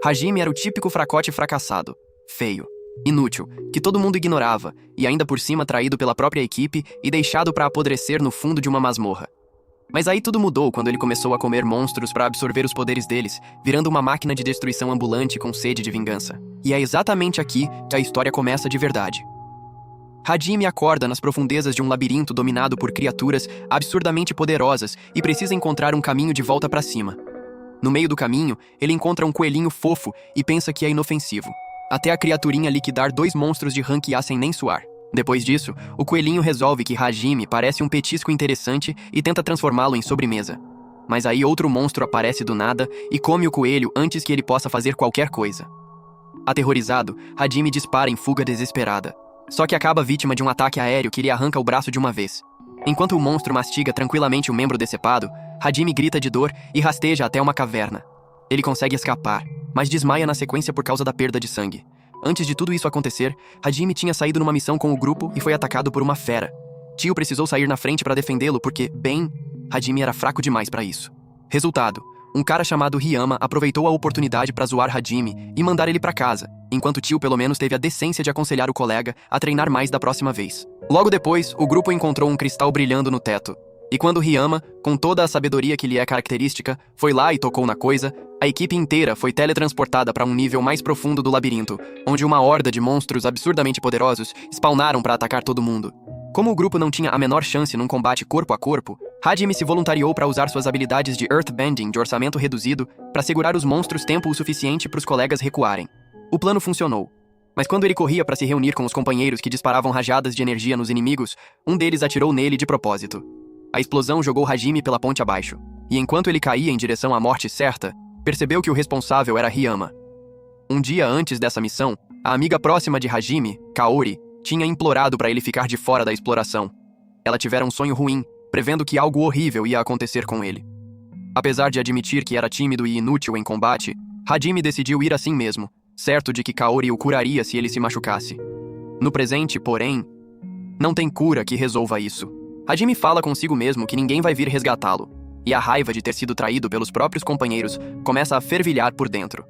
Hajime era o típico fracote fracassado, feio, inútil, que todo mundo ignorava, e ainda por cima traído pela própria equipe e deixado para apodrecer no fundo de uma masmorra. Mas aí tudo mudou quando ele começou a comer monstros para absorver os poderes deles, virando uma máquina de destruição ambulante com sede de vingança. E é exatamente aqui que a história começa de verdade. Hajime acorda nas profundezas de um labirinto dominado por criaturas absurdamente poderosas e precisa encontrar um caminho de volta para cima. No meio do caminho, ele encontra um coelhinho fofo e pensa que é inofensivo, até a criaturinha liquidar 2 monstros de rank A sem nem suar. Depois disso, o coelhinho resolve que Hajime parece um petisco interessante e tenta transformá-lo em sobremesa. Mas aí outro monstro aparece do nada e come o coelho antes que ele possa fazer qualquer coisa. Aterrorizado, Hajime dispara em fuga desesperada. Só que acaba vítima de um ataque aéreo que lhe arranca o braço de uma vez. Enquanto o monstro mastiga tranquilamente o membro decepado, Hajime grita de dor e rasteja até uma caverna. Ele consegue escapar, mas desmaia na sequência por causa da perda de sangue. Antes de tudo isso acontecer, Hajime tinha saído numa missão com o grupo e foi atacado por uma fera. Tio precisou sair na frente para defendê-lo porque, bem, Hajime era fraco demais para isso. Resultado, um cara chamado Ryama aproveitou a oportunidade para zoar Hajime e mandar ele para casa, enquanto Tio pelo menos teve a decência de aconselhar o colega a treinar mais da próxima vez. Logo depois, o grupo encontrou um cristal brilhando no teto. E quando Ryama, com toda a sabedoria que lhe é característica, foi lá e tocou na coisa, a equipe inteira foi teletransportada para um nível mais profundo do labirinto, onde uma horda de monstros absurdamente poderosos spawnaram para atacar todo mundo. Como o grupo não tinha a menor chance num combate corpo a corpo, Hajime se voluntariou para usar suas habilidades de Earthbending de orçamento reduzido para segurar os monstros tempo o suficiente para os colegas recuarem. O plano funcionou. Mas quando ele corria para se reunir com os companheiros que disparavam rajadas de energia nos inimigos, um deles atirou nele de propósito. A explosão jogou Hajime pela ponte abaixo, e enquanto ele caía em direção à morte certa, percebeu que o responsável era Ryama. Um dia antes dessa missão, a amiga próxima de Hajime, Kaori, tinha implorado para ele ficar de fora da exploração. Ela tivera um sonho ruim, prevendo que algo horrível ia acontecer com ele. Apesar de admitir que era tímido e inútil em combate, Hajime decidiu ir assim mesmo, certo de que Kaori o curaria se ele se machucasse. No presente, porém, não tem cura que resolva isso. Hajime fala consigo mesmo que ninguém vai vir resgatá-lo, e a raiva de ter sido traído pelos próprios companheiros começa a fervilhar por dentro.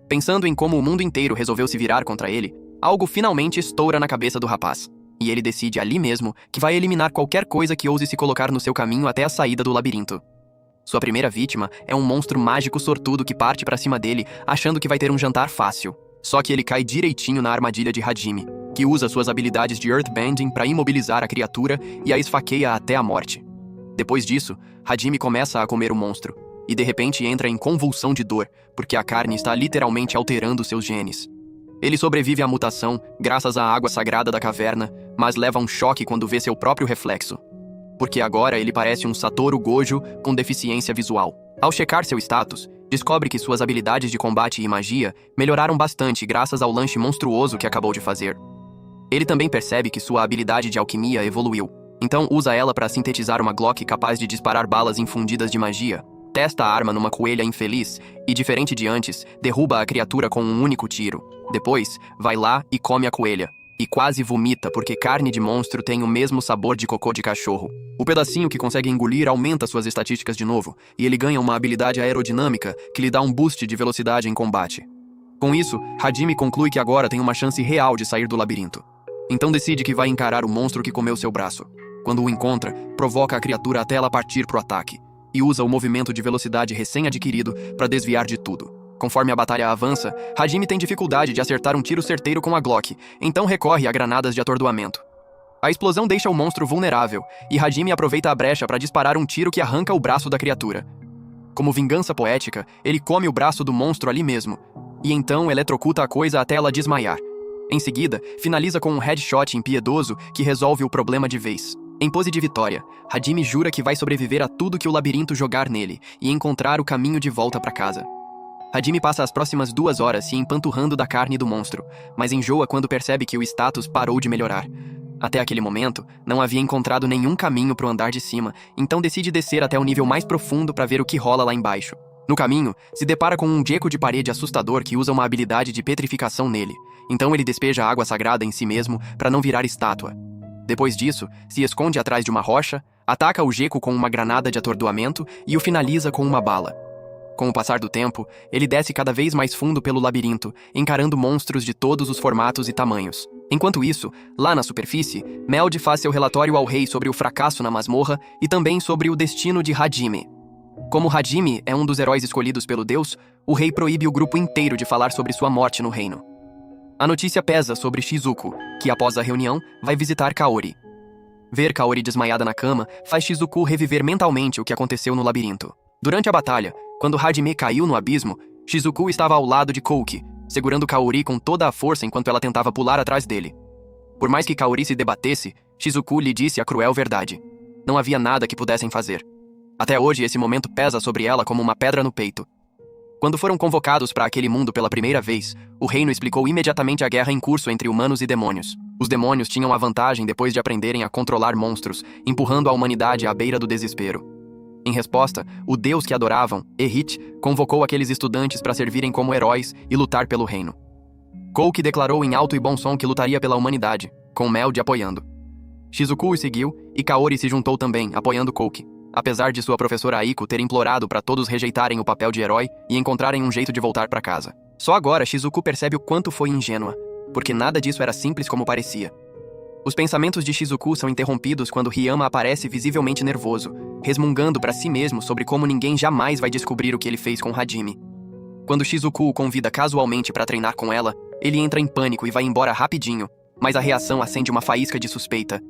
Pensando em como o mundo inteiro resolveu se virar contra ele, algo finalmente estoura na cabeça do rapaz, e ele decide ali mesmo que vai eliminar qualquer coisa que ouse se colocar no seu caminho até a saída do labirinto. Sua primeira vítima é um monstro mágico sortudo que parte pra cima dele achando que vai ter um jantar fácil. Só que ele cai direitinho na armadilha de Hajime, que usa suas habilidades de Earthbending para imobilizar a criatura e a esfaqueia até a morte. Depois disso, Hajime começa a comer o monstro, e de repente entra em convulsão de dor, porque a carne está literalmente alterando seus genes. Ele sobrevive à mutação, graças à água sagrada da caverna, mas leva um choque quando vê seu próprio reflexo. Porque agora ele parece um Satoru Gojo com deficiência visual. Ao checar seu status, descobre que suas habilidades de combate e magia melhoraram bastante graças ao lanche monstruoso que acabou de fazer. Ele também percebe que sua habilidade de alquimia evoluiu, então usa ela para sintetizar uma Glock capaz de disparar balas infundidas de magia, testa a arma numa coelha infeliz e, diferente de antes, derruba a criatura com um único tiro. Depois, vai lá e come a coelha. E quase vomita porque carne de monstro tem o mesmo sabor de cocô de cachorro. O pedacinho que consegue engolir aumenta suas estatísticas de novo, e ele ganha uma habilidade aerodinâmica que lhe dá um boost de velocidade em combate. Com isso, Hajime conclui que agora tem uma chance real de sair do labirinto. Então decide que vai encarar o monstro que comeu seu braço. Quando o encontra, provoca a criatura até ela partir pro ataque, e usa o movimento de velocidade recém-adquirido para desviar de tudo. Conforme a batalha avança, Hajime tem dificuldade de acertar um tiro certeiro com a Glock, então recorre a granadas de atordoamento. A explosão deixa o monstro vulnerável, e Hajime aproveita a brecha para disparar um tiro que arranca o braço da criatura. Como vingança poética, ele come o braço do monstro ali mesmo, e então eletrocuta a coisa até ela desmaiar. Em seguida, finaliza com um headshot impiedoso que resolve o problema de vez. Em pose de vitória, Hajime jura que vai sobreviver a tudo que o labirinto jogar nele e encontrar o caminho de volta para casa. Hajime passa as próximas 2 horas se empanturrando da carne do monstro, mas enjoa quando percebe que o status parou de melhorar. Até aquele momento, não havia encontrado nenhum caminho para o andar de cima, então decide descer até o nível mais profundo para ver o que rola lá embaixo. No caminho, se depara com um geco de parede assustador que usa uma habilidade de petrificação nele, então ele despeja água sagrada em si mesmo para não virar estátua. Depois disso, se esconde atrás de uma rocha, ataca o geco com uma granada de atordoamento e o finaliza com uma bala. Com o passar do tempo, ele desce cada vez mais fundo pelo labirinto, encarando monstros de todos os formatos e tamanhos. Enquanto isso, lá na superfície, Meld faz seu relatório ao rei sobre o fracasso na masmorra e também sobre o destino de Hajime. Como Hajime é um dos heróis escolhidos pelo deus, o rei proíbe o grupo inteiro de falar sobre sua morte no reino. A notícia pesa sobre Shizuku, que após a reunião, vai visitar Kaori. Ver Kaori desmaiada na cama faz Shizuku reviver mentalmente o que aconteceu no labirinto. Durante a batalha, quando Hajime caiu no abismo, Shizuku estava ao lado de Kouki, segurando Kaori com toda a força enquanto ela tentava pular atrás dele. Por mais que Kaori se debatesse, Shizuku lhe disse a cruel verdade. Não havia nada que pudessem fazer. Até hoje, esse momento pesa sobre ela como uma pedra no peito. Quando foram convocados para aquele mundo pela primeira vez, o reino explicou imediatamente a guerra em curso entre humanos e demônios. Os demônios tinham a vantagem depois de aprenderem a controlar monstros, empurrando a humanidade à beira do desespero. Em resposta, o deus que adoravam, Errit, convocou aqueles estudantes para servirem como heróis e lutar pelo reino. Kouki declarou em alto e bom som que lutaria pela humanidade, com Meld apoiando. Shizuku o seguiu e Kaori se juntou também, apoiando Kouki, apesar de sua professora Aiko ter implorado para todos rejeitarem o papel de herói e encontrarem um jeito de voltar para casa. Só agora Shizuku percebe o quanto foi ingênua, porque nada disso era simples como parecia. Os pensamentos de Shizuku são interrompidos quando Ryama aparece visivelmente nervoso, resmungando para si mesmo sobre como ninguém jamais vai descobrir o que ele fez com Hajime. Quando Shizuku o convida casualmente para treinar com ela, ele entra em pânico e vai embora rapidinho, mas a reação acende uma faísca de suspeita.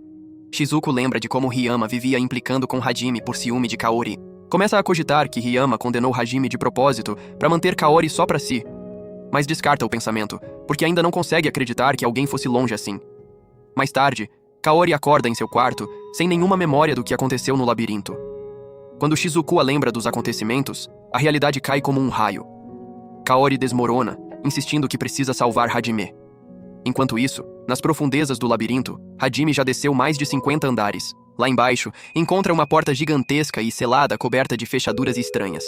Shizuku lembra de como Ryama vivia implicando com Hajime por ciúme de Kaori. Começa a cogitar que Ryama condenou Hajime de propósito para manter Kaori só para si, mas descarta o pensamento, porque ainda não consegue acreditar que alguém fosse longe assim. Mais tarde, Kaori acorda em seu quarto, sem nenhuma memória do que aconteceu no labirinto. Quando Shizuku a lembra dos acontecimentos, a realidade cai como um raio. Kaori desmorona, insistindo que precisa salvar Hajime. Enquanto isso, nas profundezas do labirinto, Hajime já desceu mais de 50 andares. Lá embaixo, encontra uma porta gigantesca e selada coberta de fechaduras estranhas.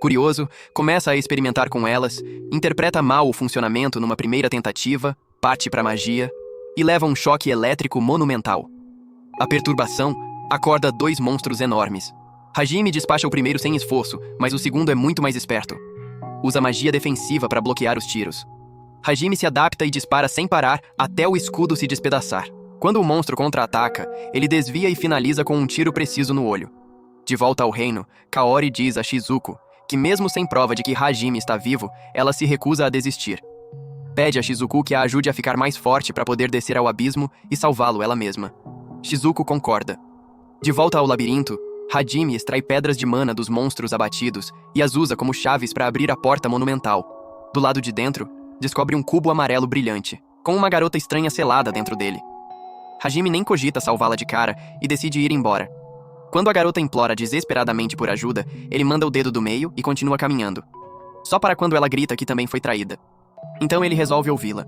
Curioso, começa a experimentar com elas, interpreta mal o funcionamento numa primeira tentativa, parte para magia e leva um choque elétrico monumental. A perturbação acorda dois monstros enormes. Hajime despacha o primeiro sem esforço, mas o segundo é muito mais esperto. Usa magia defensiva para bloquear os tiros. Hajime se adapta e dispara sem parar até o escudo se despedaçar. Quando o monstro contra-ataca, ele desvia e finaliza com um tiro preciso no olho. De volta ao reino, Kaori diz a Shizuku que mesmo sem prova de que Hajime está vivo, ela se recusa a desistir. Pede a Shizuku que a ajude a ficar mais forte para poder descer ao abismo e salvá-lo ela mesma. Shizuku concorda. De volta ao labirinto, Hajime extrai pedras de mana dos monstros abatidos e as usa como chaves para abrir a porta monumental. Do lado de dentro, descobre um cubo amarelo brilhante, com uma garota estranha selada dentro dele. Hajime nem cogita salvá-la de cara e decide ir embora. Quando a garota implora desesperadamente por ajuda, ele manda o dedo do meio e continua caminhando. Só para quando ela grita que também foi traída. Então ele resolve ouvi-la.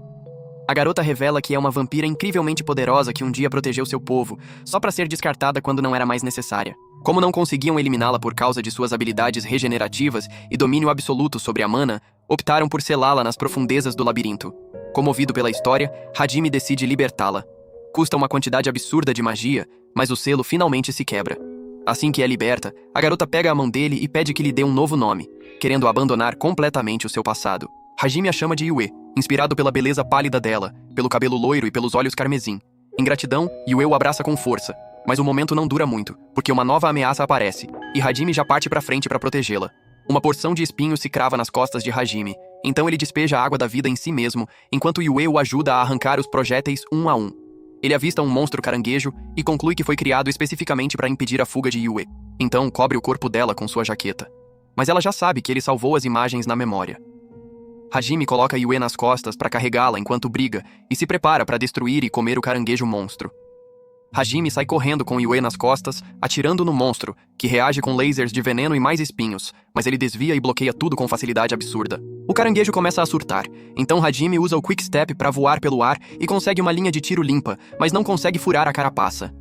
A garota revela que é uma vampira incrivelmente poderosa que um dia protegeu seu povo, só para ser descartada quando não era mais necessária. Como não conseguiam eliminá-la por causa de suas habilidades regenerativas e domínio absoluto sobre a mana, optaram por selá-la nas profundezas do labirinto. Comovido pela história, Hajime decide libertá-la. Custa uma quantidade absurda de magia, mas o selo finalmente se quebra. Assim que é liberta, a garota pega a mão dele e pede que lhe dê um novo nome, querendo abandonar completamente o seu passado. Hajime a chama de Yue, inspirado pela beleza pálida dela, pelo cabelo loiro e pelos olhos carmesim. Em gratidão, Yue o abraça com força, mas o momento não dura muito, porque uma nova ameaça aparece, e Hajime já parte pra frente para protegê-la. Uma porção de espinhos se crava nas costas de Hajime, então ele despeja a água da vida em si mesmo, enquanto Yue o ajuda a arrancar os projéteis um a um. Ele avista um monstro caranguejo e conclui que foi criado especificamente para impedir a fuga de Yue. Então cobre o corpo dela com sua jaqueta. Mas ela já sabe que ele salvou as imagens na memória. Hajime coloca Yue nas costas para carregá-la enquanto briga e se prepara para destruir e comer o caranguejo monstro. Hajime sai correndo com Yue nas costas, atirando no monstro, que reage com lasers de veneno e mais espinhos, mas ele desvia e bloqueia tudo com facilidade absurda. O caranguejo começa a surtar, então Hajime usa o Quick Step para voar pelo ar e consegue uma linha de tiro limpa, mas não consegue furar a carapaça.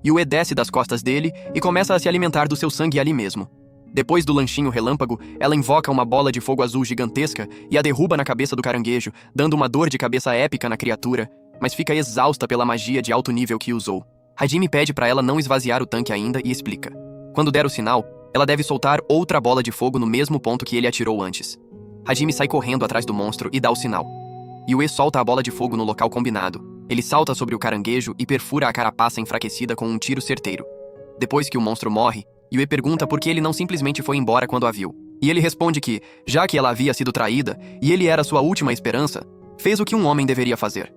Yue desce das costas dele e começa a se alimentar do seu sangue ali mesmo. Depois do lanchinho relâmpago, ela invoca uma bola de fogo azul gigantesca e a derruba na cabeça do caranguejo, dando uma dor de cabeça épica na criatura, mas fica exausta pela magia de alto nível que usou. Hajime pede para ela não esvaziar o tanque ainda e explica. Quando der o sinal, ela deve soltar outra bola de fogo no mesmo ponto que ele atirou antes. Hajime sai correndo atrás do monstro e dá o sinal. Yue solta a bola de fogo no local combinado. Ele salta sobre o caranguejo e perfura a carapaça enfraquecida com um tiro certeiro. Depois que o monstro morre, Yue pergunta por que ele não simplesmente foi embora quando a viu. E ele responde que, já que ela havia sido traída e ele era sua última esperança, fez o que um homem deveria fazer.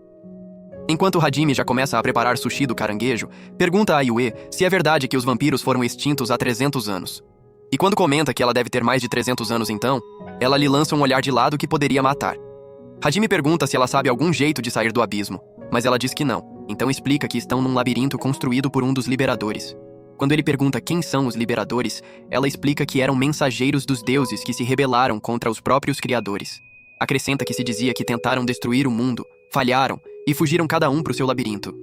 Enquanto Hajime já começa a preparar sushi do caranguejo, pergunta a Yue se é verdade que os vampiros foram extintos há 300 anos. E quando comenta que ela deve ter mais de 300 anos então, ela lhe lança um olhar de lado que poderia matar. Hajime pergunta se ela sabe algum jeito de sair do abismo, mas ela diz que não, então explica que estão num labirinto construído por um dos liberadores. Quando ele pergunta quem são os liberadores, ela explica que eram mensageiros dos deuses que se rebelaram contra os próprios criadores. Acrescenta que se dizia que tentaram destruir o mundo, falharam e fugiram cada um para o seu labirinto.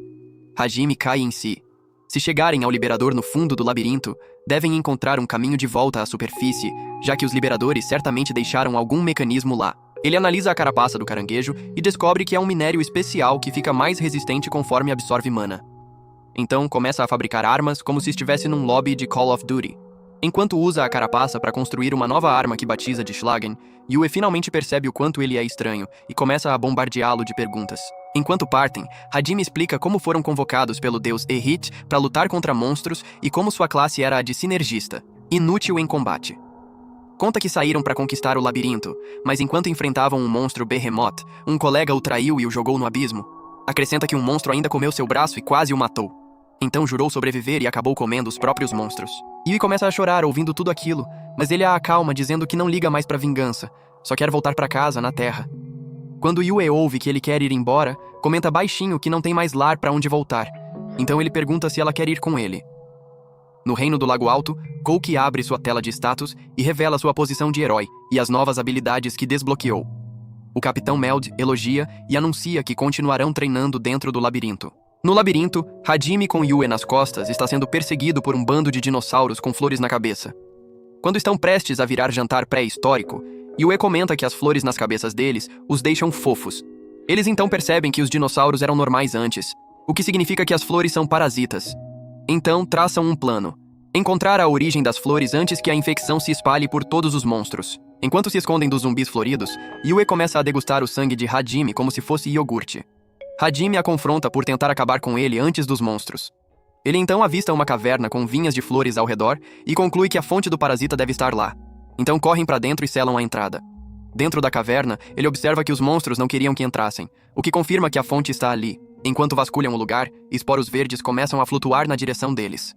Hajime cai em si. Se chegarem ao liberador no fundo do labirinto, devem encontrar um caminho de volta à superfície, já que os liberadores certamente deixaram algum mecanismo lá. Ele analisa a carapaça do caranguejo e descobre que é um minério especial que fica mais resistente conforme absorve mana. Então começa a fabricar armas como se estivesse num lobby de Call of Duty. Enquanto usa a carapaça para construir uma nova arma que batiza de Schlagen, Yue finalmente percebe o quanto ele é estranho e começa a bombardeá-lo de perguntas. Enquanto partem, Hajime explica como foram convocados pelo deus Ehit para lutar contra monstros e como sua classe era a de sinergista, inútil em combate. Conta que saíram para conquistar o labirinto, mas enquanto enfrentavam um monstro Behemoth, um colega o traiu e o jogou no abismo. Acrescenta que um monstro ainda comeu seu braço e quase o matou. Então jurou sobreviver e acabou comendo os próprios monstros. Yui começa a chorar ouvindo tudo aquilo, mas ele a acalma dizendo que não liga mais pra vingança, só quer voltar pra casa, na Terra. Quando Yue ouve que ele quer ir embora, comenta baixinho que não tem mais lar pra onde voltar. Então ele pergunta se ela quer ir com ele. No Reino do Lago Alto, Kouki abre sua tela de status e revela sua posição de herói e as novas habilidades que desbloqueou. O Capitão Meld elogia e anuncia que continuarão treinando dentro do labirinto. No labirinto, Hajime com Yue nas costas está sendo perseguido por um bando de dinossauros com flores na cabeça. Quando estão prestes a virar jantar pré-histórico, Yue comenta que as flores nas cabeças deles os deixam fofos. Eles então percebem que os dinossauros eram normais antes, o que significa que as flores são parasitas. Então traçam um plano: encontrar a origem das flores antes que a infecção se espalhe por todos os monstros. Enquanto se escondem dos zumbis floridos, Yue começa a degustar o sangue de Hajime como se fosse iogurte. Hajime a confronta por tentar acabar com ele antes dos monstros. Ele então avista uma caverna com vinhas de flores ao redor e conclui que a fonte do parasita deve estar lá. Então correm para dentro e selam a entrada. Dentro da caverna, ele observa que os monstros não queriam que entrassem, o que confirma que a fonte está ali. Enquanto vasculham o lugar, esporos verdes começam a flutuar na direção deles.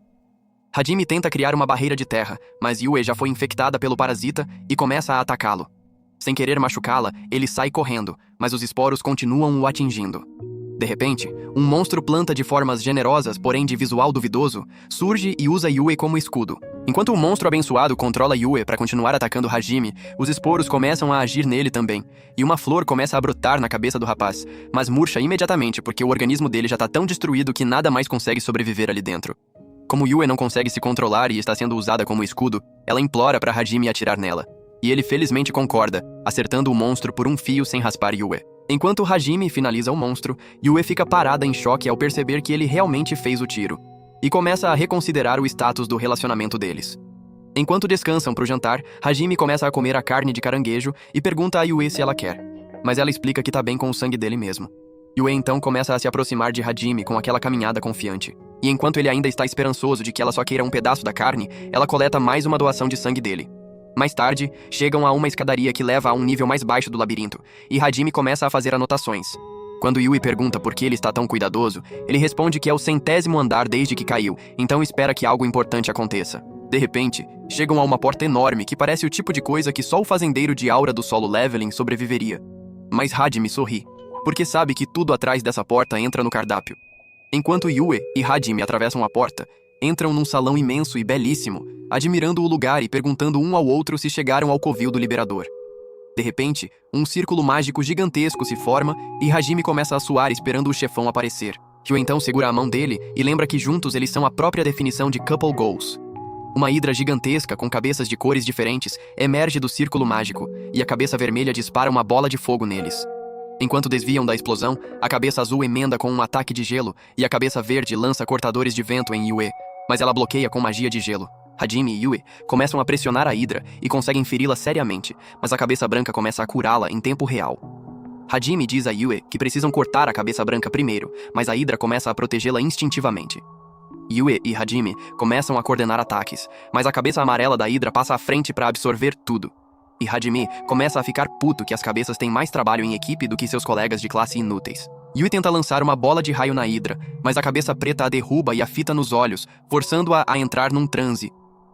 Hajime tenta criar uma barreira de terra, mas Yue já foi infectada pelo parasita e começa a atacá-lo. Sem querer machucá-la, ele sai correndo, mas os esporos continuam o atingindo. De repente, um monstro planta de formas generosas, porém de visual duvidoso, surge e usa Yue como escudo. Enquanto o monstro abençoado controla Yue para continuar atacando Hajime, os esporos começam a agir nele também, e uma flor começa a brotar na cabeça do rapaz, mas murcha imediatamente porque o organismo dele já está tão destruído que nada mais consegue sobreviver ali dentro. Como Yue não consegue se controlar e está sendo usada como escudo, ela implora para Hajime atirar nela. E ele felizmente concorda, acertando o monstro por um fio sem raspar Yue. Enquanto Hajime finaliza o monstro, Yue fica parada em choque ao perceber que ele realmente fez o tiro, e começa a reconsiderar o status do relacionamento deles. Enquanto descansam pro jantar, Hajime começa a comer a carne de caranguejo e pergunta a Yue se ela quer, mas ela explica que tá bem com o sangue dele mesmo. Yue então começa a se aproximar de Hajime com aquela caminhada confiante, e enquanto ele ainda está esperançoso de que ela só queira um pedaço da carne, ela coleta mais uma doação de sangue dele. Mais tarde, chegam a uma escadaria que leva a um nível mais baixo do labirinto, e Hajime começa a fazer anotações. Quando Yui pergunta por que ele está tão cuidadoso, ele responde que é o 100º andar desde que caiu, então espera que algo importante aconteça. De repente, chegam a uma porta enorme que parece o tipo de coisa que só o fazendeiro de aura do solo leveling sobreviveria. Mas Hajime sorri, porque sabe que tudo atrás dessa porta entra no cardápio. Enquanto Yue e Hajime atravessam a porta, entram num salão imenso e belíssimo, admirando o lugar e perguntando um ao outro se chegaram ao covil do Liberador. De repente, um círculo mágico gigantesco se forma e Hajime começa a suar esperando o chefão aparecer. Yue então segura a mão dele e lembra que juntos eles são a própria definição de Couple Goals. Uma hidra gigantesca com cabeças de cores diferentes emerge do círculo mágico e a cabeça vermelha dispara uma bola de fogo neles. Enquanto desviam da explosão, a cabeça azul emenda com um ataque de gelo e a cabeça verde lança cortadores de vento em Yue, mas ela bloqueia com magia de gelo. Hajime e Yue começam a pressionar a Hidra e conseguem feri-la seriamente, mas a cabeça branca começa a curá-la em tempo real. Hajime diz a Yue que precisam cortar a cabeça branca primeiro, mas a Hidra começa a protegê-la instintivamente. Yue e Hajime começam a coordenar ataques, mas a cabeça amarela da Hidra passa à frente para absorver tudo. E Hajime começa a ficar puto que as cabeças têm mais trabalho em equipe do que seus colegas de classe inúteis. Yue tenta lançar uma bola de raio na Hidra, mas a cabeça preta a derruba e a fita nos olhos, forçando-a a entrar num transe.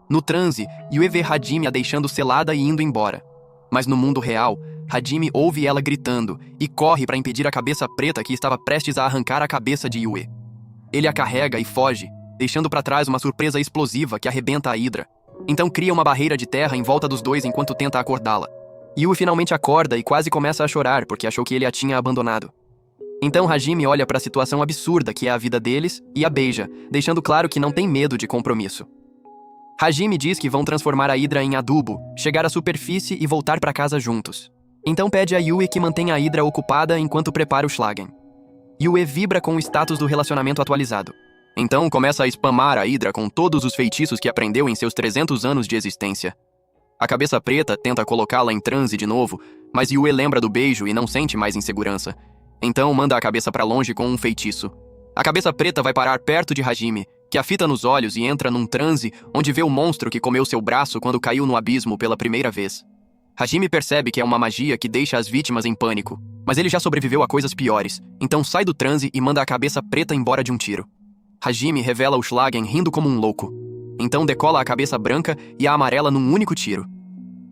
No transe, Yue vê Hajime a deixando selada e indo embora. Mas no mundo real, Hajime ouve ela gritando e corre para impedir a cabeça preta que estava prestes a arrancar a cabeça de Yue. Ele a carrega e foge, deixando para trás uma surpresa explosiva que arrebenta a Hidra. Então cria uma barreira de terra em volta dos dois enquanto tenta acordá-la. Yue finalmente acorda e quase começa a chorar porque achou que ele a tinha abandonado. Então Hajime olha para a situação absurda que é a vida deles e a beija, deixando claro que não tem medo de compromisso. Hajime diz que vão transformar a Hidra em adubo, chegar à superfície e voltar para casa juntos. Então pede a Yue que mantenha a Hidra ocupada enquanto prepara o Schlagen. Yue vibra com o status do relacionamento atualizado. Então começa a spamar a Hidra com todos os feitiços que aprendeu em seus 300 anos de existência. A cabeça preta tenta colocá-la em transe de novo, mas Yue lembra do beijo e não sente mais insegurança. Então manda a cabeça para longe com um feitiço. A cabeça preta vai parar perto de Hajime, que a fita nos olhos e entra num transe onde vê o monstro que comeu seu braço quando caiu no abismo pela primeira vez. Hajime percebe que é uma magia que deixa as vítimas em pânico, mas ele já sobreviveu a coisas piores, então sai do transe e manda a cabeça preta embora de um tiro. Hajime revela o Schlagen rindo como um louco. Então decola a cabeça branca e a amarela num único tiro.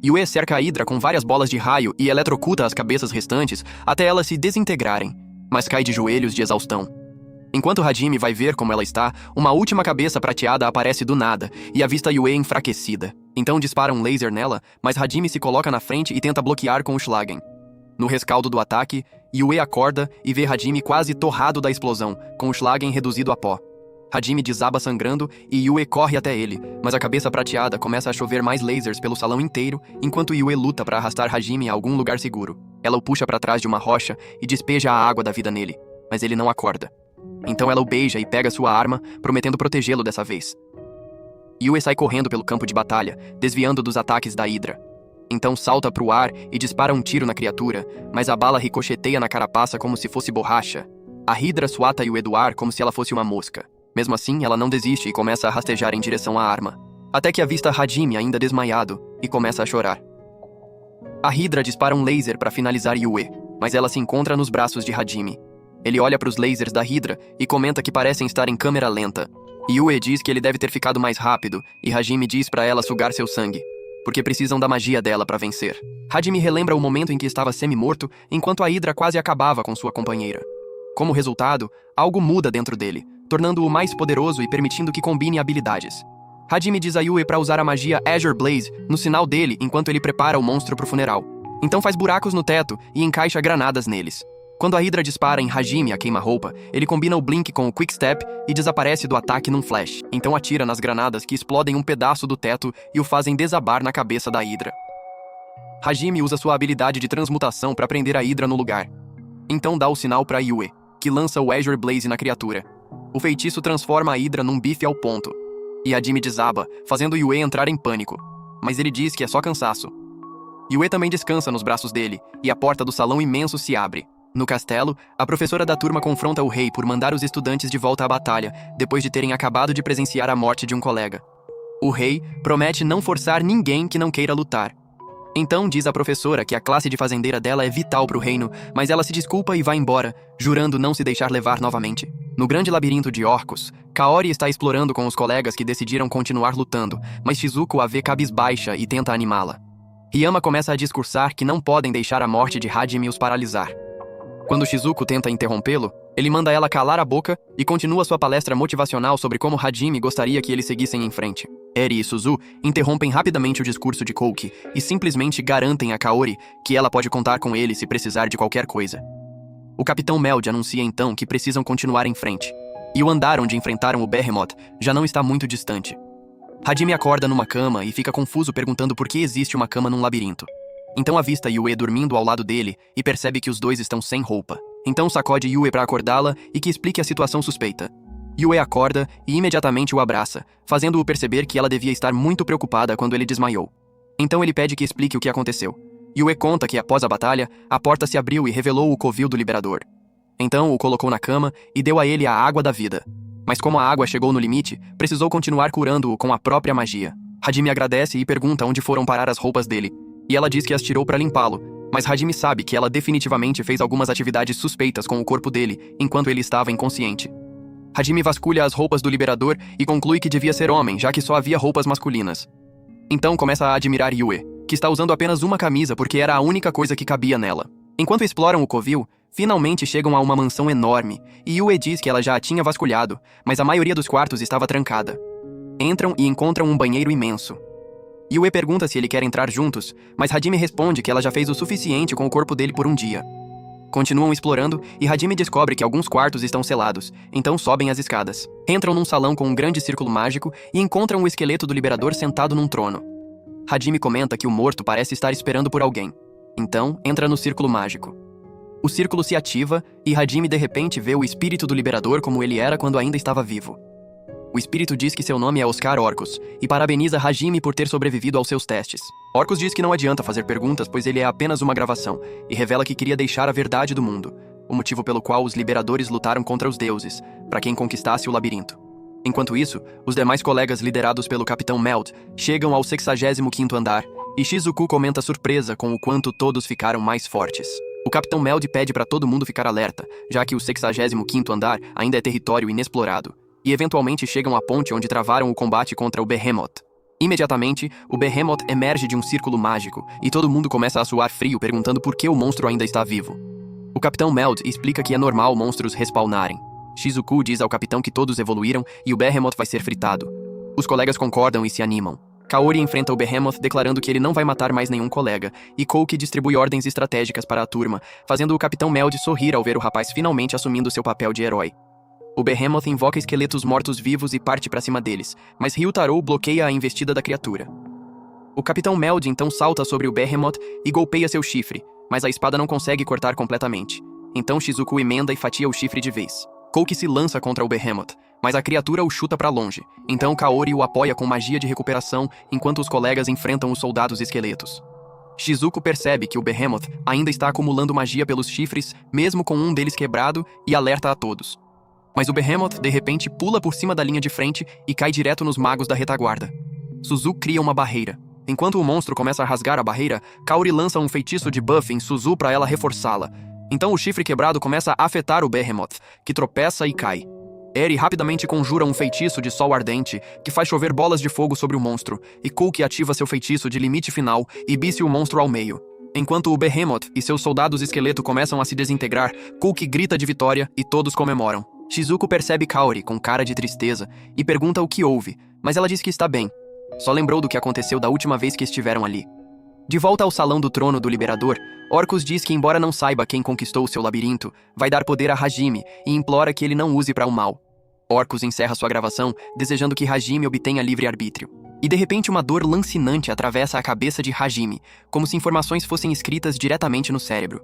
Yue cerca a Hidra com várias bolas de raio e eletrocuta as cabeças restantes até elas se desintegrarem, mas cai de joelhos de exaustão. Enquanto Hajime vai ver como ela está, uma última cabeça prateada aparece do nada e avista Yue enfraquecida. Então dispara um laser nela, mas Hajime se coloca na frente e tenta bloquear com o Schlagen. No rescaldo do ataque, Yue acorda e vê Hajime quase torrado da explosão, com o Schlagen reduzido a pó. Hajime desaba sangrando e Yue corre até ele, mas a cabeça prateada começa a chover mais lasers pelo salão inteiro, enquanto Yue luta para arrastar Hajime a algum lugar seguro. Ela o puxa para trás de uma rocha e despeja a água da vida nele, mas ele não acorda. Então ela o beija e pega sua arma, prometendo protegê-lo dessa vez. Yue sai correndo pelo campo de batalha, desviando dos ataques da Hidra. Então salta para o ar e dispara um tiro na criatura, mas a bala ricocheteia na carapaça como se fosse borracha. A Hidra suata Yue do ar como se ela fosse uma mosca. Mesmo assim, ela não desiste e começa a rastejar em direção à arma, até que avista Hajime ainda desmaiado e começa a chorar. A Hidra dispara um laser para finalizar Yue, mas ela se encontra nos braços de Hajime. Ele olha para os lasers da Hidra e comenta que parecem estar em câmera lenta. Yue diz que ele deve ter ficado mais rápido e Hajime diz para ela sugar seu sangue, porque precisam da magia dela para vencer. Hajime relembra o momento em que estava semi-morto enquanto a Hidra quase acabava com sua companheira. Como resultado, algo muda dentro dele, tornando-o mais poderoso e permitindo que combine habilidades. Hajime diz a Yue para usar a magia Azure Blaze no sinal dele enquanto ele prepara o monstro para o funeral. Então faz buracos no teto e encaixa granadas neles. Quando a Hidra dispara em Hajime a queima-roupa, ele combina o Blink com o Quick Step e desaparece do ataque num flash. Então atira nas granadas que explodem um pedaço do teto e o fazem desabar na cabeça da Hidra. Hajime usa sua habilidade de transmutação para prender a Hidra no lugar. Então dá o sinal para Yue, que lança o Azure Blaze na criatura. O feitiço transforma a Hidra num bife ao ponto. E Hajime desaba, fazendo Yue entrar em pânico. Mas ele diz que é só cansaço. Yue também descansa nos braços dele, e a porta do salão imenso se abre. No castelo, a professora da turma confronta o rei por mandar os estudantes de volta à batalha, depois de terem acabado de presenciar a morte de um colega. O rei promete não forçar ninguém que não queira lutar. Então diz a professora que a classe de fazendeira dela é vital para o reino, mas ela se desculpa e vai embora, jurando não se deixar levar novamente. No grande labirinto de orcos, Kaori está explorando com os colegas que decidiram continuar lutando, mas Shizuko a vê cabisbaixa e tenta animá-la. Ryama começa a discursar que não podem deixar a morte de Hajime os paralisar. Quando Shizuko tenta interrompê-lo, ele manda ela calar a boca e continua sua palestra motivacional sobre como Hajime gostaria que eles seguissem em frente. Eri e Suzu interrompem rapidamente o discurso de Kouki e simplesmente garantem a Kaori que ela pode contar com ele se precisar de qualquer coisa. O Capitão Meld anuncia então que precisam continuar em frente, e o andar onde enfrentaram o Behemoth já não está muito distante. Hajime acorda numa cama e fica confuso perguntando por que existe uma cama num labirinto. Então avista Yue dormindo ao lado dele e percebe que os dois estão sem roupa. Então sacode Yue para acordá-la e que explique a situação suspeita. Yue acorda e imediatamente o abraça, fazendo-o perceber que ela devia estar muito preocupada quando ele desmaiou. Então ele pede que explique o que aconteceu. Yue conta que após a batalha, a porta se abriu e revelou o covil do Liberador. Então o colocou na cama e deu a ele a água da vida. Mas como a água chegou no limite, precisou continuar curando-o com a própria magia. Hajime agradece e pergunta onde foram parar as roupas dele, e ela diz que as tirou para limpá-lo, mas Hajime sabe que ela definitivamente fez algumas atividades suspeitas com o corpo dele enquanto ele estava inconsciente. Hajime vasculha as roupas do Liberador e conclui que devia ser homem, já que só havia roupas masculinas. Então começa a admirar Yue, que está usando apenas uma camisa porque era a única coisa que cabia nela. Enquanto exploram o covil, finalmente chegam a uma mansão enorme, e Yue diz que ela já a tinha vasculhado, mas a maioria dos quartos estava trancada. Entram e encontram um banheiro imenso. Yue pergunta se ele quer entrar juntos, mas Hajime responde que ela já fez o suficiente com o corpo dele por um dia. Continuam explorando e Hajime descobre que alguns quartos estão selados, então sobem as escadas. Entram num salão com um grande círculo mágico e encontram o esqueleto do Liberador sentado num trono. Hajime comenta que o morto parece estar esperando por alguém. Então, entra no círculo mágico. O círculo se ativa e Hajime de repente vê o espírito do Liberador como ele era quando ainda estava vivo. O espírito diz que seu nome é Oscar Orcus e parabeniza Hajime por ter sobrevivido aos seus testes. Orcus diz que não adianta fazer perguntas, pois ele é apenas uma gravação, e revela que queria deixar a verdade do mundo, o motivo pelo qual os liberadores lutaram contra os deuses, para quem conquistasse o labirinto. Enquanto isso, os demais colegas liderados pelo Capitão Meld chegam ao 65º andar, e Shizuku comenta surpresa com o quanto todos ficaram mais fortes. O Capitão Meld pede para todo mundo ficar alerta, já que o 65º andar ainda é território inexplorado, e eventualmente chegam à ponte onde travaram o combate contra o Behemoth. Imediatamente, o Behemoth emerge de um círculo mágico, e todo mundo começa a suar frio perguntando por que o monstro ainda está vivo. O Capitão Meld explica que é normal monstros respawnarem. Shizuku diz ao capitão que todos evoluíram e o Behemoth vai ser fritado. Os colegas concordam e se animam. Kaori enfrenta o Behemoth declarando que ele não vai matar mais nenhum colega, e Kouki distribui ordens estratégicas para a turma, fazendo o Capitão Meld sorrir ao ver o rapaz finalmente assumindo seu papel de herói. O Behemoth invoca esqueletos mortos-vivos e parte para cima deles, mas Ryutaro bloqueia a investida da criatura. O Capitão Meld então salta sobre o Behemoth e golpeia seu chifre, mas a espada não consegue cortar completamente. Então Shizuku emenda e fatia o chifre de vez. Kouki se lança contra o Behemoth, mas a criatura o chuta para longe. Então Kaori o apoia com magia de recuperação enquanto os colegas enfrentam os soldados esqueletos. Shizuku percebe que o Behemoth ainda está acumulando magia pelos chifres, mesmo com um deles quebrado, e alerta a todos. Mas o Behemoth, de repente, pula por cima da linha de frente e cai direto nos magos da retaguarda. Suzu cria uma barreira. Enquanto o monstro começa a rasgar a barreira, Kaori lança um feitiço de buff em Suzu para ela reforçá-la. Então o chifre quebrado começa a afetar o Behemoth, que tropeça e cai. Eri rapidamente conjura um feitiço de sol ardente, que faz chover bolas de fogo sobre o monstro, e Kouki ativa seu feitiço de limite final e bisse o monstro ao meio. Enquanto o Behemoth e seus soldados esqueleto começam a se desintegrar, Kouki grita de vitória e todos comemoram. Shizuku percebe Kaori com cara de tristeza e pergunta o que houve, mas ela diz que está bem. Só lembrou do que aconteceu da última vez que estiveram ali. De volta ao salão do trono do Liberador, Orcus diz que embora não saiba quem conquistou seu labirinto, vai dar poder a Hajime e implora que ele não use para o mal. Orcus encerra sua gravação, desejando que Hajime obtenha livre-arbítrio. E de repente uma dor lancinante atravessa a cabeça de Hajime, como se informações fossem escritas diretamente no cérebro.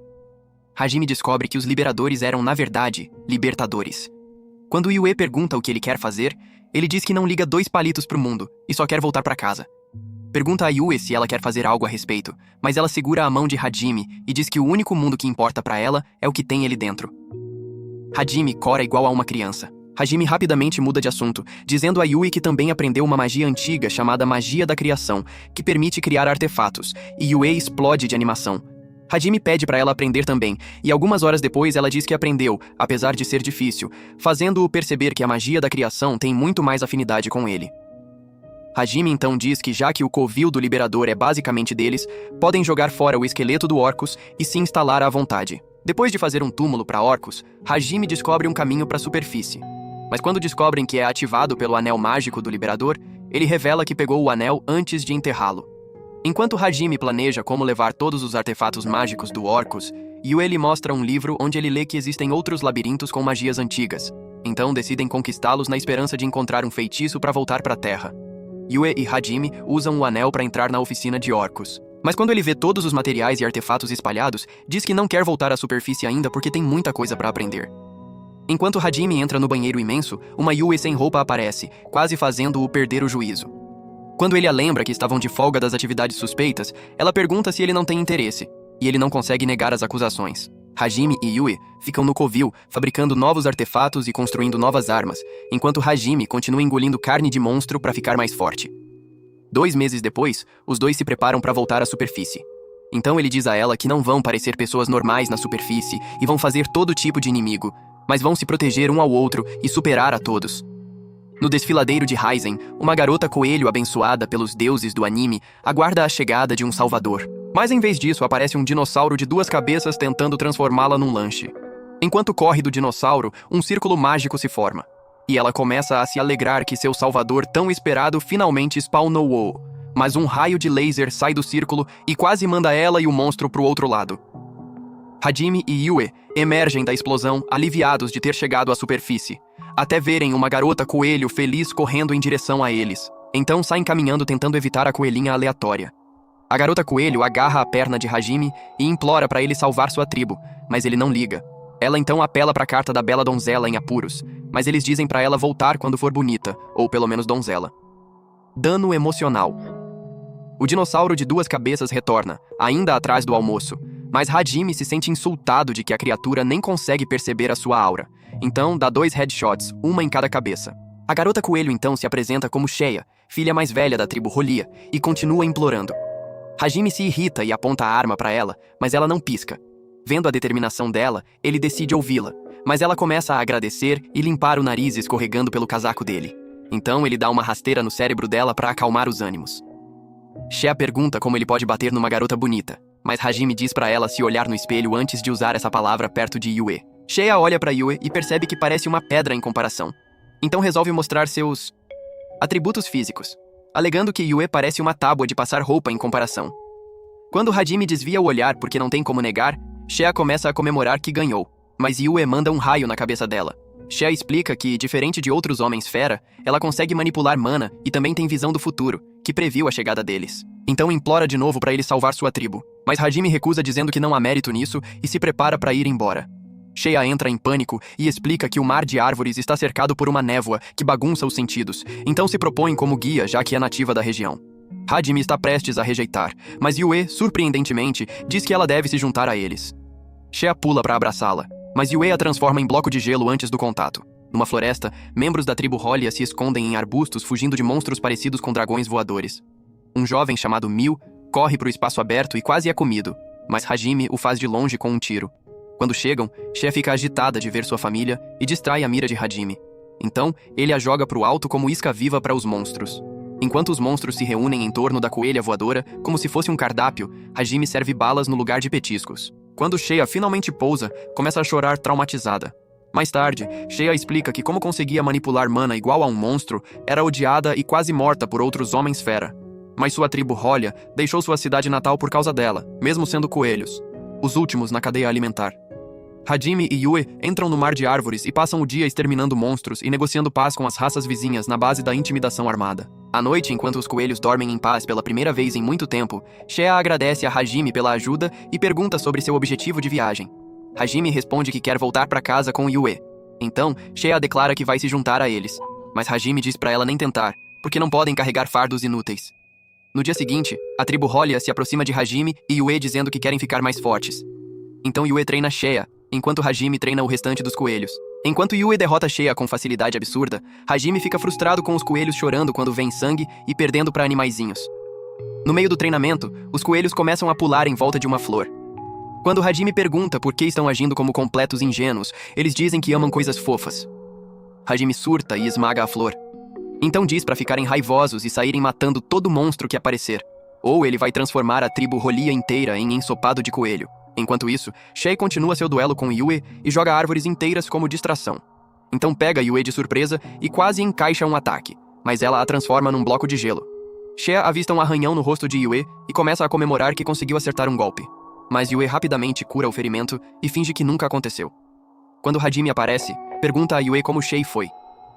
Hajime descobre que os liberadores eram, na verdade, libertadores. Quando Yue pergunta o que ele quer fazer, ele diz que não liga 2 palitos pro mundo e só quer voltar para casa. Pergunta a Yue se ela quer fazer algo a respeito, mas ela segura a mão de Hajime e diz que o único mundo que importa para ela é o que tem ele dentro. Hajime cora igual a uma criança. Hajime rapidamente muda de assunto, dizendo a Yue que também aprendeu uma magia antiga chamada Magia da Criação, que permite criar artefatos, e Yue explode de animação. Hajime pede para ela aprender também, e algumas horas depois ela diz que aprendeu, apesar de ser difícil, fazendo-o perceber que a magia da criação tem muito mais afinidade com ele. Hajime então diz que já que o covil do Liberador é basicamente deles, podem jogar fora o esqueleto do Orcus e se instalar à vontade. Depois de fazer um túmulo para Orcus, Hajime descobre um caminho para a superfície. Mas quando descobrem que é ativado pelo anel mágico do Liberador, ele revela que pegou o anel antes de enterrá-lo. Enquanto Hajime planeja como levar todos os artefatos mágicos do Orcus, Yue lhe mostra um livro onde ele lê que existem outros labirintos com magias antigas. Então decidem conquistá-los na esperança de encontrar um feitiço para voltar para a Terra. Yue e Hajime usam o anel para entrar na oficina de Orcus. Mas quando ele vê todos os materiais e artefatos espalhados, diz que não quer voltar à superfície ainda porque tem muita coisa para aprender. Enquanto Hajime entra no banheiro imenso, uma Yue sem roupa aparece, quase fazendo-o perder o juízo. Quando ele a lembra que estavam de folga das atividades suspeitas, ela pergunta se ele não tem interesse, e ele não consegue negar as acusações. Hajime e Yue ficam no covil, fabricando novos artefatos e construindo novas armas, enquanto Hajime continua engolindo carne de monstro para ficar mais forte. 2 meses depois, os dois se preparam para voltar à superfície. Então ele diz a ela que não vão parecer pessoas normais na superfície e vão fazer todo tipo de inimigo, mas vão se proteger um ao outro e superar a todos. No desfiladeiro de Raizen, uma garota coelho abençoada pelos deuses do anime aguarda a chegada de um salvador. Mas em vez disso, aparece um dinossauro de 2 cabeças tentando transformá-la num lanche. Enquanto corre do dinossauro, um círculo mágico se forma. E ela começa a se alegrar que seu salvador tão esperado finalmente spawnou. Mas um raio de laser sai do círculo e quase manda ela e o monstro pro outro lado. Hajime e Yue emergem da explosão, aliviados de ter chegado à superfície, até verem uma garota coelho feliz correndo em direção a eles. Então saem caminhando tentando evitar a coelhinha aleatória. A garota coelho agarra a perna de Hajime e implora para ele salvar sua tribo, mas ele não liga. Ela então apela para a carta da bela donzela em apuros, mas eles dizem para ela voltar quando for bonita, ou pelo menos donzela. Dano emocional. O dinossauro de 2 cabeças retorna, ainda atrás do almoço, mas Hajime se sente insultado de que a criatura nem consegue perceber a sua aura. Então dá 2 headshots, uma em cada cabeça. A garota coelho então se apresenta como Shea, filha mais velha da tribo Rolia, e continua implorando. Hajime se irrita e aponta a arma para ela, mas ela não pisca. Vendo a determinação dela, ele decide ouvi-la, mas ela começa a agradecer e limpar o nariz escorregando pelo casaco dele. Então ele dá uma rasteira no cérebro dela para acalmar os ânimos. Shea pergunta como ele pode bater numa garota bonita, mas Hajime diz para ela se olhar no espelho antes de usar essa palavra perto de Yue. Shea olha para Yue e percebe que parece uma pedra em comparação. Então resolve mostrar seus atributos físicos, alegando que Yue parece uma tábua de passar roupa em comparação. Quando Hajime desvia o olhar porque não tem como negar, Shea começa a comemorar que ganhou, mas Yue manda um raio na cabeça dela. Shea explica que, diferente de outros homens fera, ela consegue manipular mana e também tem visão do futuro, que previu a chegada deles. Então implora de novo para ele salvar sua tribo, mas Hajime recusa dizendo que não há mérito nisso e se prepara para ir embora. Shea entra em pânico e explica que o mar de árvores está cercado por uma névoa que bagunça os sentidos, então se propõe como guia já que é nativa da região. Hajime está prestes a rejeitar, mas Yue, surpreendentemente, diz que ela deve se juntar a eles. Shea pula para abraçá-la, mas Yue a transforma em bloco de gelo antes do contato. Numa floresta, membros da tribo Rolia se escondem em arbustos fugindo de monstros parecidos com dragões voadores. Um jovem chamado Mil corre para o espaço aberto e quase é comido, mas Hajime o faz de longe com um tiro. Quando chegam, Shea fica agitada de ver sua família e distrai a mira de Hajime. Então, ele a joga para o alto como isca viva para os monstros. Enquanto os monstros se reúnem em torno da coelha voadora, como se fosse um cardápio, Hajime serve balas no lugar de petiscos. Quando Shea finalmente pousa, começa a chorar traumatizada. Mais tarde, Shea explica que como conseguia manipular mana igual a um monstro, era odiada e quase morta por outros homens fera. Mas sua tribo Rolia deixou sua cidade natal por causa dela, mesmo sendo coelhos, os últimos na cadeia alimentar. Hajime e Yue entram no mar de árvores e passam o dia exterminando monstros e negociando paz com as raças vizinhas na base da intimidação armada. À noite, enquanto os coelhos dormem em paz pela primeira vez em muito tempo, Shea agradece a Hajime pela ajuda e pergunta sobre seu objetivo de viagem. Hajime responde que quer voltar para casa com Yue. Então, Shea declara que vai se juntar a eles, mas Hajime diz para ela nem tentar, porque não podem carregar fardos inúteis. No dia seguinte, a tribo Rolia se aproxima de Hajime e Yue dizendo que querem ficar mais fortes. Então Yue treina Shea, enquanto Hajime treina o restante dos coelhos. Enquanto Yue derrota Shea com facilidade absurda, Hajime fica frustrado com os coelhos chorando quando vem sangue e perdendo para animaizinhos. No meio do treinamento, os coelhos começam a pular em volta de uma flor. Quando Hajime pergunta por que estão agindo como completos ingênuos, eles dizem que amam coisas fofas. Hajime surta e esmaga a flor. Então diz para ficarem raivosos e saírem matando todo monstro que aparecer, ou ele vai transformar a tribo Rolia inteira em ensopado de coelho. Enquanto isso, Shea continua seu duelo com Yue e joga árvores inteiras como distração. Então pega Yue de surpresa e quase encaixa um ataque, mas ela a transforma num bloco de gelo. Shea avista um arranhão no rosto de Yue e começa a comemorar que conseguiu acertar um golpe. Mas Yue rapidamente cura o ferimento e finge que nunca aconteceu. Quando Hajime aparece, pergunta a Yue como Shea foi.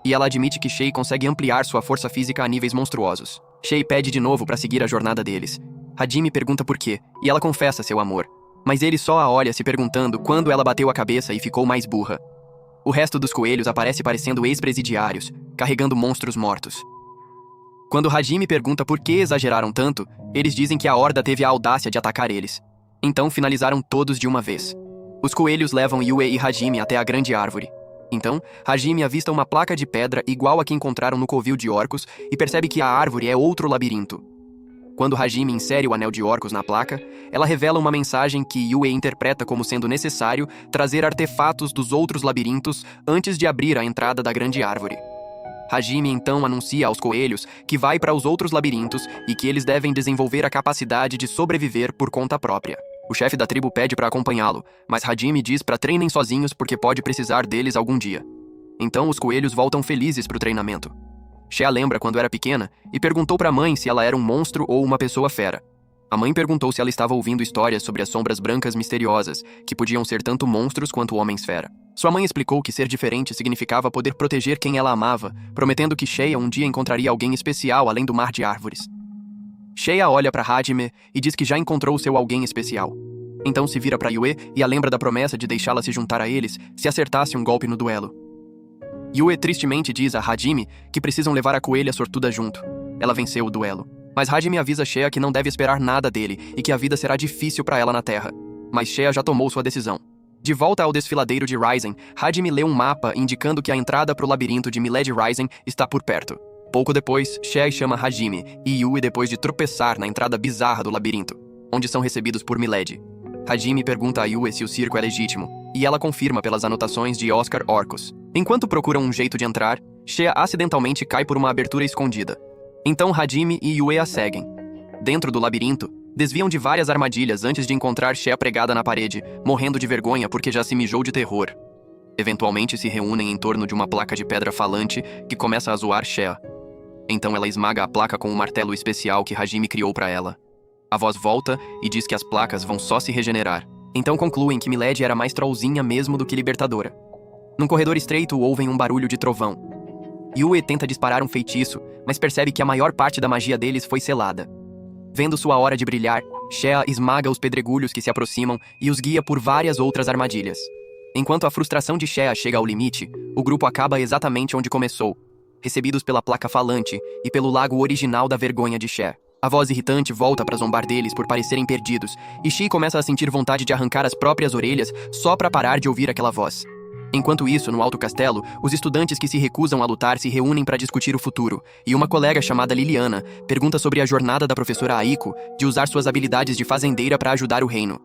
E ela admite que Shea consegue ampliar sua força física a níveis monstruosos. Shea pede de novo para seguir a jornada deles. Hajime pergunta por quê, e ela confessa seu amor. Mas ele só a olha se perguntando quando ela bateu a cabeça e ficou mais burra. O resto dos coelhos aparece parecendo ex-presidiários, carregando monstros mortos. Quando Hajime pergunta por que exageraram tanto, eles dizem que a horda teve a audácia de atacar eles. Então finalizaram todos de uma vez. Os coelhos levam Yue e Hajime até a grande árvore. Então, Hajime avista uma placa de pedra igual a que encontraram no covil de orcos e percebe que a árvore é outro labirinto. Quando Hajime insere o anel de orcos na placa, ela revela uma mensagem que Yue interpreta como sendo necessário trazer artefatos dos outros labirintos antes de abrir a entrada da grande árvore. Hajime então anuncia aos coelhos que vai para os outros labirintos e que eles devem desenvolver a capacidade de sobreviver por conta própria. O chefe da tribo pede para acompanhá-lo, mas Hajime diz para treinem sozinhos porque pode precisar deles algum dia. Então os coelhos voltam felizes para o treinamento. Shea lembra quando era pequena e perguntou para a mãe se ela era um monstro ou uma pessoa fera. A mãe perguntou se ela estava ouvindo histórias sobre as sombras brancas misteriosas, que podiam ser tanto monstros quanto homens-fera. Sua mãe explicou que ser diferente significava poder proteger quem ela amava, prometendo que Shea um dia encontraria alguém especial além do mar de árvores. Shea olha para Hajime e diz que já encontrou seu alguém especial. Então se vira para Yue e a lembra da promessa de deixá-la se juntar a eles se acertasse um golpe no duelo. Yue tristemente diz a Hajime que precisam levar a coelha sortuda junto. Ela venceu o duelo. Mas Hajime avisa Shea que não deve esperar nada dele e que a vida será difícil para ela na Terra. Mas Shea já tomou sua decisão. De volta ao desfiladeiro de Raizen, Hajime lê um mapa indicando que a entrada para o labirinto de Milady Raizen está por perto. Pouco depois, Shea chama Hajime e Yue depois de tropeçar na entrada bizarra do labirinto, onde são recebidos por Milady. Hajime pergunta a Yue se o circo é legítimo, e ela confirma pelas anotações de Oscar Orcus. Enquanto procuram um jeito de entrar, Shea acidentalmente cai por uma abertura escondida. Então Hajime e Yue a seguem. Dentro do labirinto, desviam de várias armadilhas antes de encontrar Shea pregada na parede, morrendo de vergonha porque já se mijou de terror. Eventualmente se reúnem em torno de uma placa de pedra falante que começa a zoar Shea. Então ela esmaga a placa com um martelo especial que Hajime criou para ela. A voz volta e diz que as placas vão só se regenerar. Então concluem que Milady era mais trollzinha mesmo do que libertadora. Num corredor estreito ouvem um barulho de trovão. Yue tenta disparar um feitiço, mas percebe que a maior parte da magia deles foi selada. Vendo sua hora de brilhar, Shea esmaga os pedregulhos que se aproximam e os guia por várias outras armadilhas. Enquanto a frustração de Shea chega ao limite, o grupo acaba exatamente onde começou, recebidos pela placa falante e pelo lago original da vergonha de Shea. A voz irritante volta para zombar deles por parecerem perdidos, e Shi começa a sentir vontade de arrancar as próprias orelhas só para parar de ouvir aquela voz. Enquanto isso, no Alto Castelo, os estudantes que se recusam a lutar se reúnem para discutir o futuro, e uma colega chamada Liliana pergunta sobre a jornada da professora Aiko de usar suas habilidades de fazendeira para ajudar o reino.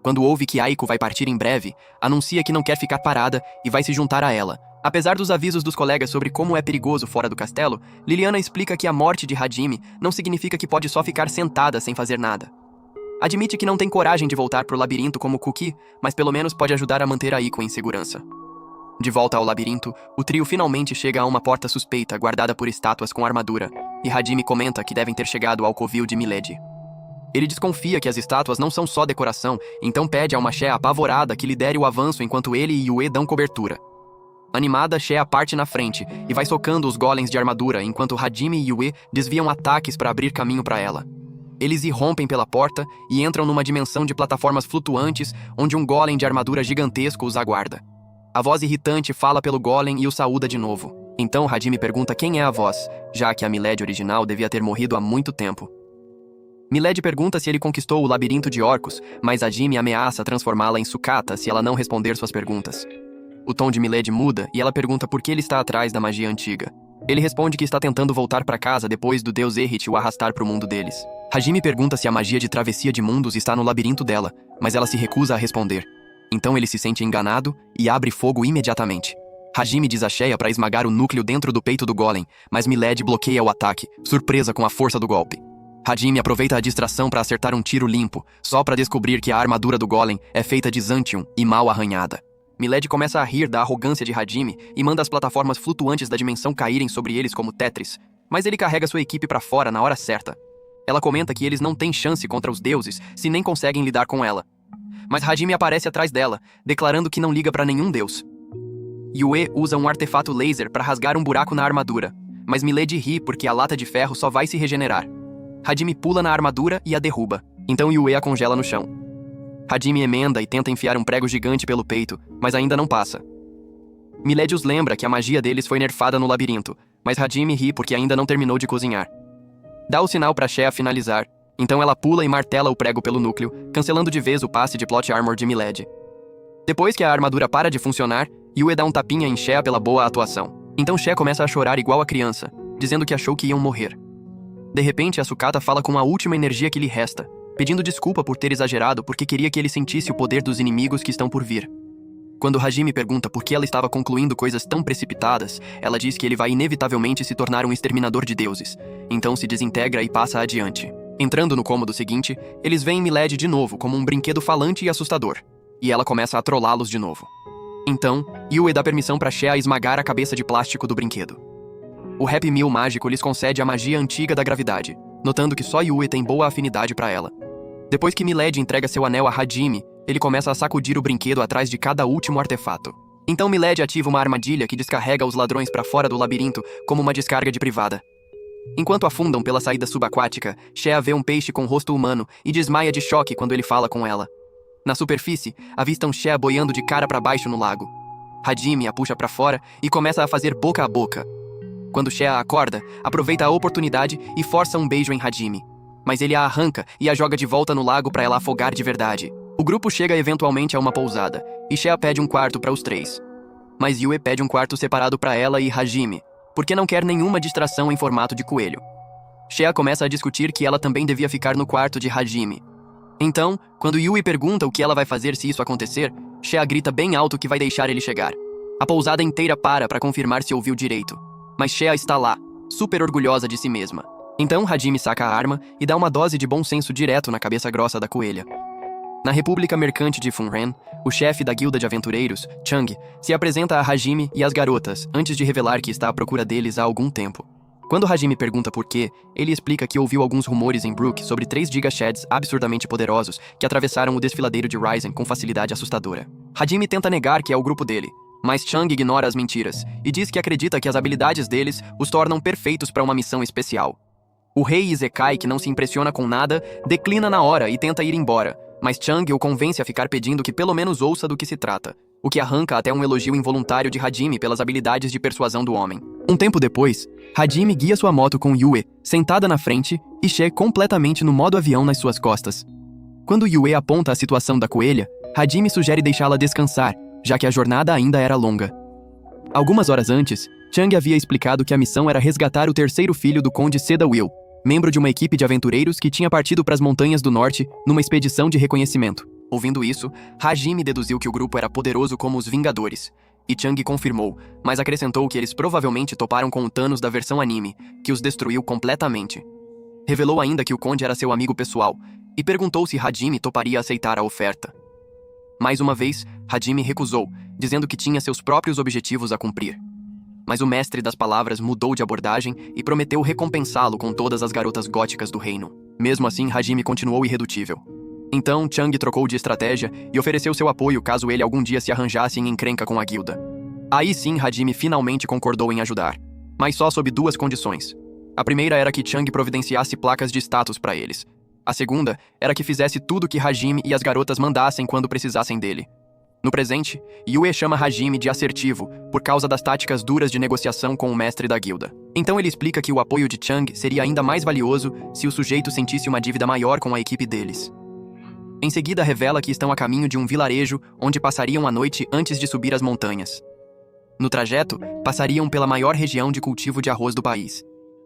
Quando ouve que Aiko vai partir em breve, anuncia que não quer ficar parada e vai se juntar a ela. Apesar dos avisos dos colegas sobre como é perigoso fora do castelo, Liliana explica que a morte de Hajime não significa que pode só ficar sentada sem fazer nada. Admite que não tem coragem de voltar pro labirinto como Kuki, mas pelo menos pode ajudar a manter Aiko em segurança. De volta ao labirinto, o trio finalmente chega a uma porta suspeita guardada por estátuas com armadura, e Hajime comenta que devem ter chegado ao covil de Milady. Ele desconfia que as estátuas não são só decoração, então pede a uma Shea apavorada que lidere o avanço enquanto ele e Yue dão cobertura. Animada, Shea parte na frente e vai socando os golems de armadura enquanto Hajime e Yue desviam ataques para abrir caminho para ela. Eles irrompem pela porta e entram numa dimensão de plataformas flutuantes onde um golem de armadura gigantesco os aguarda. A voz irritante fala pelo golem e o saúda de novo. Então Hajime pergunta quem é a voz, já que a Milady original devia ter morrido há muito tempo. Milady pergunta se ele conquistou o labirinto de orcos, mas Hajime ameaça transformá-la em sucata se ela não responder suas perguntas. O tom de Milady muda e ela pergunta por que ele está atrás da magia antiga. Ele responde que está tentando voltar para casa depois do deus Errit o arrastar para o mundo deles. Hajime pergunta se a magia de travessia de mundos está no labirinto dela, mas ela se recusa a responder. Então ele se sente enganado e abre fogo imediatamente. Hajime diz a Shea para esmagar o núcleo dentro do peito do golem, mas Milady bloqueia o ataque, surpresa com a força do golpe. Hajime aproveita a distração para acertar um tiro limpo, só para descobrir que a armadura do golem é feita de Zantium e mal arranhada. Milady começa a rir da arrogância de Hajime e manda as plataformas flutuantes da dimensão caírem sobre eles como Tetris, mas ele carrega sua equipe para fora na hora certa. Ela comenta que eles não têm chance contra os deuses se nem conseguem lidar com ela. Mas Hajime aparece atrás dela, declarando que não liga para nenhum deus. Yue usa um artefato laser para rasgar um buraco na armadura, mas Milady ri porque a lata de ferro só vai se regenerar. Hajime pula na armadura e a derruba, então Yue a congela no chão. Hajime emenda e tenta enfiar um prego gigante pelo peito, mas ainda não passa. Milady os lembra que a magia deles foi nerfada no labirinto, mas Hajime ri porque ainda não terminou de cozinhar. Dá o sinal para Shea finalizar, então ela pula e martela o prego pelo núcleo, cancelando de vez o passe de plot armor de Milady. Depois que a armadura para de funcionar, Yue dá um tapinha em Shea pela boa atuação. Então Shea começa a chorar igual a criança, dizendo que achou que iam morrer. De repente, a Sukata fala com a última energia que lhe resta, pedindo desculpa por ter exagerado porque queria que ele sentisse o poder dos inimigos que estão por vir. Quando Hajime pergunta por que ela estava concluindo coisas tão precipitadas, ela diz que ele vai inevitavelmente se tornar um exterminador de deuses, então se desintegra e passa adiante. Entrando no cômodo seguinte, eles veem Milady de novo como um brinquedo falante e assustador, e ela começa a trollá-los de novo. Então, Yue dá permissão para Shea esmagar a cabeça de plástico do brinquedo. O Happy Meal mágico lhes concede a magia antiga da gravidade, notando que só Yue tem boa afinidade para ela. Depois que Milady entrega seu anel a Hajime, ele começa a sacudir o brinquedo atrás de cada último artefato. Então Milady ativa uma armadilha que descarrega os ladrões para fora do labirinto como uma descarga de privada. Enquanto afundam pela saída subaquática, Shea vê um peixe com rosto humano e desmaia de choque quando ele fala com ela. Na superfície, avistam Shea boiando de cara para baixo no lago. Hajime a puxa para fora e começa a fazer boca a boca. Quando Shea acorda, aproveita a oportunidade e força um beijo em Hajime. Mas ele a arranca e a joga de volta no lago para ela afogar de verdade. O grupo chega eventualmente a uma pousada, e Shea pede um quarto para os três. Mas Yue pede um quarto separado para ela e Hajime, porque não quer nenhuma distração em formato de coelho. Shea começa a discutir que ela também devia ficar no quarto de Hajime. Então, quando Yue pergunta o que ela vai fazer se isso acontecer, Shea grita bem alto que vai deixar ele chegar. A pousada inteira para confirmar se ouviu direito. Mas Shea está lá, super orgulhosa de si mesma. Então Hajime saca a arma e dá uma dose de bom senso direto na cabeça grossa da coelha. Na República Mercante de Funren, o chefe da guilda de aventureiros, Chang, se apresenta a Hajime e as garotas antes de revelar que está à procura deles há algum tempo. Quando Hajime pergunta por quê, ele explica que ouviu alguns rumores em Brook sobre 3 Giga-Shads absurdamente poderosos que atravessaram o desfiladeiro de Raizen com facilidade assustadora. Hajime tenta negar que é o grupo dele, mas Chang ignora as mentiras e diz que acredita que as habilidades deles os tornam perfeitos para uma missão especial. O rei Izekai, que não se impressiona com nada, declina na hora e tenta ir embora, mas Chang o convence a ficar pedindo que pelo menos ouça do que se trata, o que arranca até um elogio involuntário de Hajime pelas habilidades de persuasão do homem. Um tempo depois, Hajime guia sua moto com Yue, sentada na frente, e Shea completamente no modo avião nas suas costas. Quando Yue aponta a situação da coelha, Hajime sugere deixá-la descansar, já que a jornada ainda era longa. Algumas horas antes, Chang havia explicado que a missão era resgatar o terceiro filho do Conde Cedawil, membro de uma equipe de aventureiros que tinha partido para as montanhas do norte numa expedição de reconhecimento. Ouvindo isso, Hajime deduziu que o grupo era poderoso como os Vingadores, e Chang confirmou, mas acrescentou que eles provavelmente toparam com o Thanos da versão anime, que os destruiu completamente. Revelou ainda que o Conde era seu amigo pessoal, e perguntou se Hajime toparia aceitar a oferta. Mais uma vez, Hajime recusou, dizendo que tinha seus próprios objetivos a cumprir. Mas o mestre das palavras mudou de abordagem e prometeu recompensá-lo com todas as garotas góticas do reino. Mesmo assim, Hajime continuou irredutível. Então, Chang trocou de estratégia e ofereceu seu apoio caso ele algum dia se arranjasse em encrenca com a guilda. Aí sim, Hajime finalmente concordou em ajudar, mas só sob 2 condições. A primeira era que Chang providenciasse placas de status para eles. A segunda era que fizesse tudo que Hajime e as garotas mandassem quando precisassem dele. No presente, Yue chama Hajime de assertivo por causa das táticas duras de negociação com o mestre da guilda. Então ele explica que o apoio de Chang seria ainda mais valioso se o sujeito sentisse uma dívida maior com a equipe deles. Em seguida revela que estão a caminho de um vilarejo onde passariam a noite antes de subir as montanhas. No trajeto, passariam pela maior região de cultivo de arroz do país.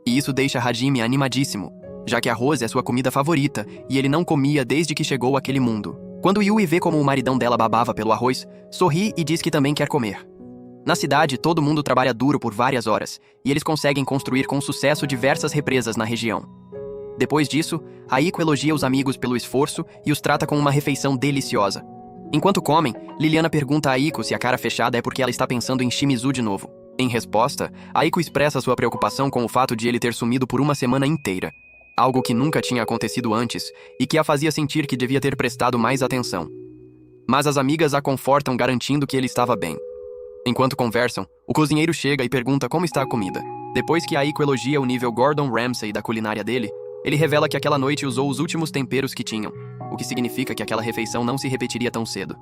E isso deixa Hajime animadíssimo, já que arroz é sua comida favorita e ele não comia desde que chegou àquele mundo. Quando Yui vê como o maridão dela babava pelo arroz, sorri e diz que também quer comer. Na cidade, todo mundo trabalha duro por várias horas, e eles conseguem construir com sucesso diversas represas na região. Depois disso, Aiko elogia os amigos pelo esforço e os trata com uma refeição deliciosa. Enquanto comem, Liliana pergunta a Aiko se a cara fechada é porque ela está pensando em Shimizu de novo. Em resposta, Aiko expressa sua preocupação com o fato de ele ter sumido por uma semana inteira. Algo que nunca tinha acontecido antes e que a fazia sentir que devia ter prestado mais atenção. Mas as amigas a confortam garantindo que ele estava bem. Enquanto conversam, o cozinheiro chega e pergunta como está a comida. Depois que Aiko elogia o nível Gordon Ramsay da culinária dele, ele revela que aquela noite usou os últimos temperos que tinham, o que significa que aquela refeição não se repetiria tão cedo.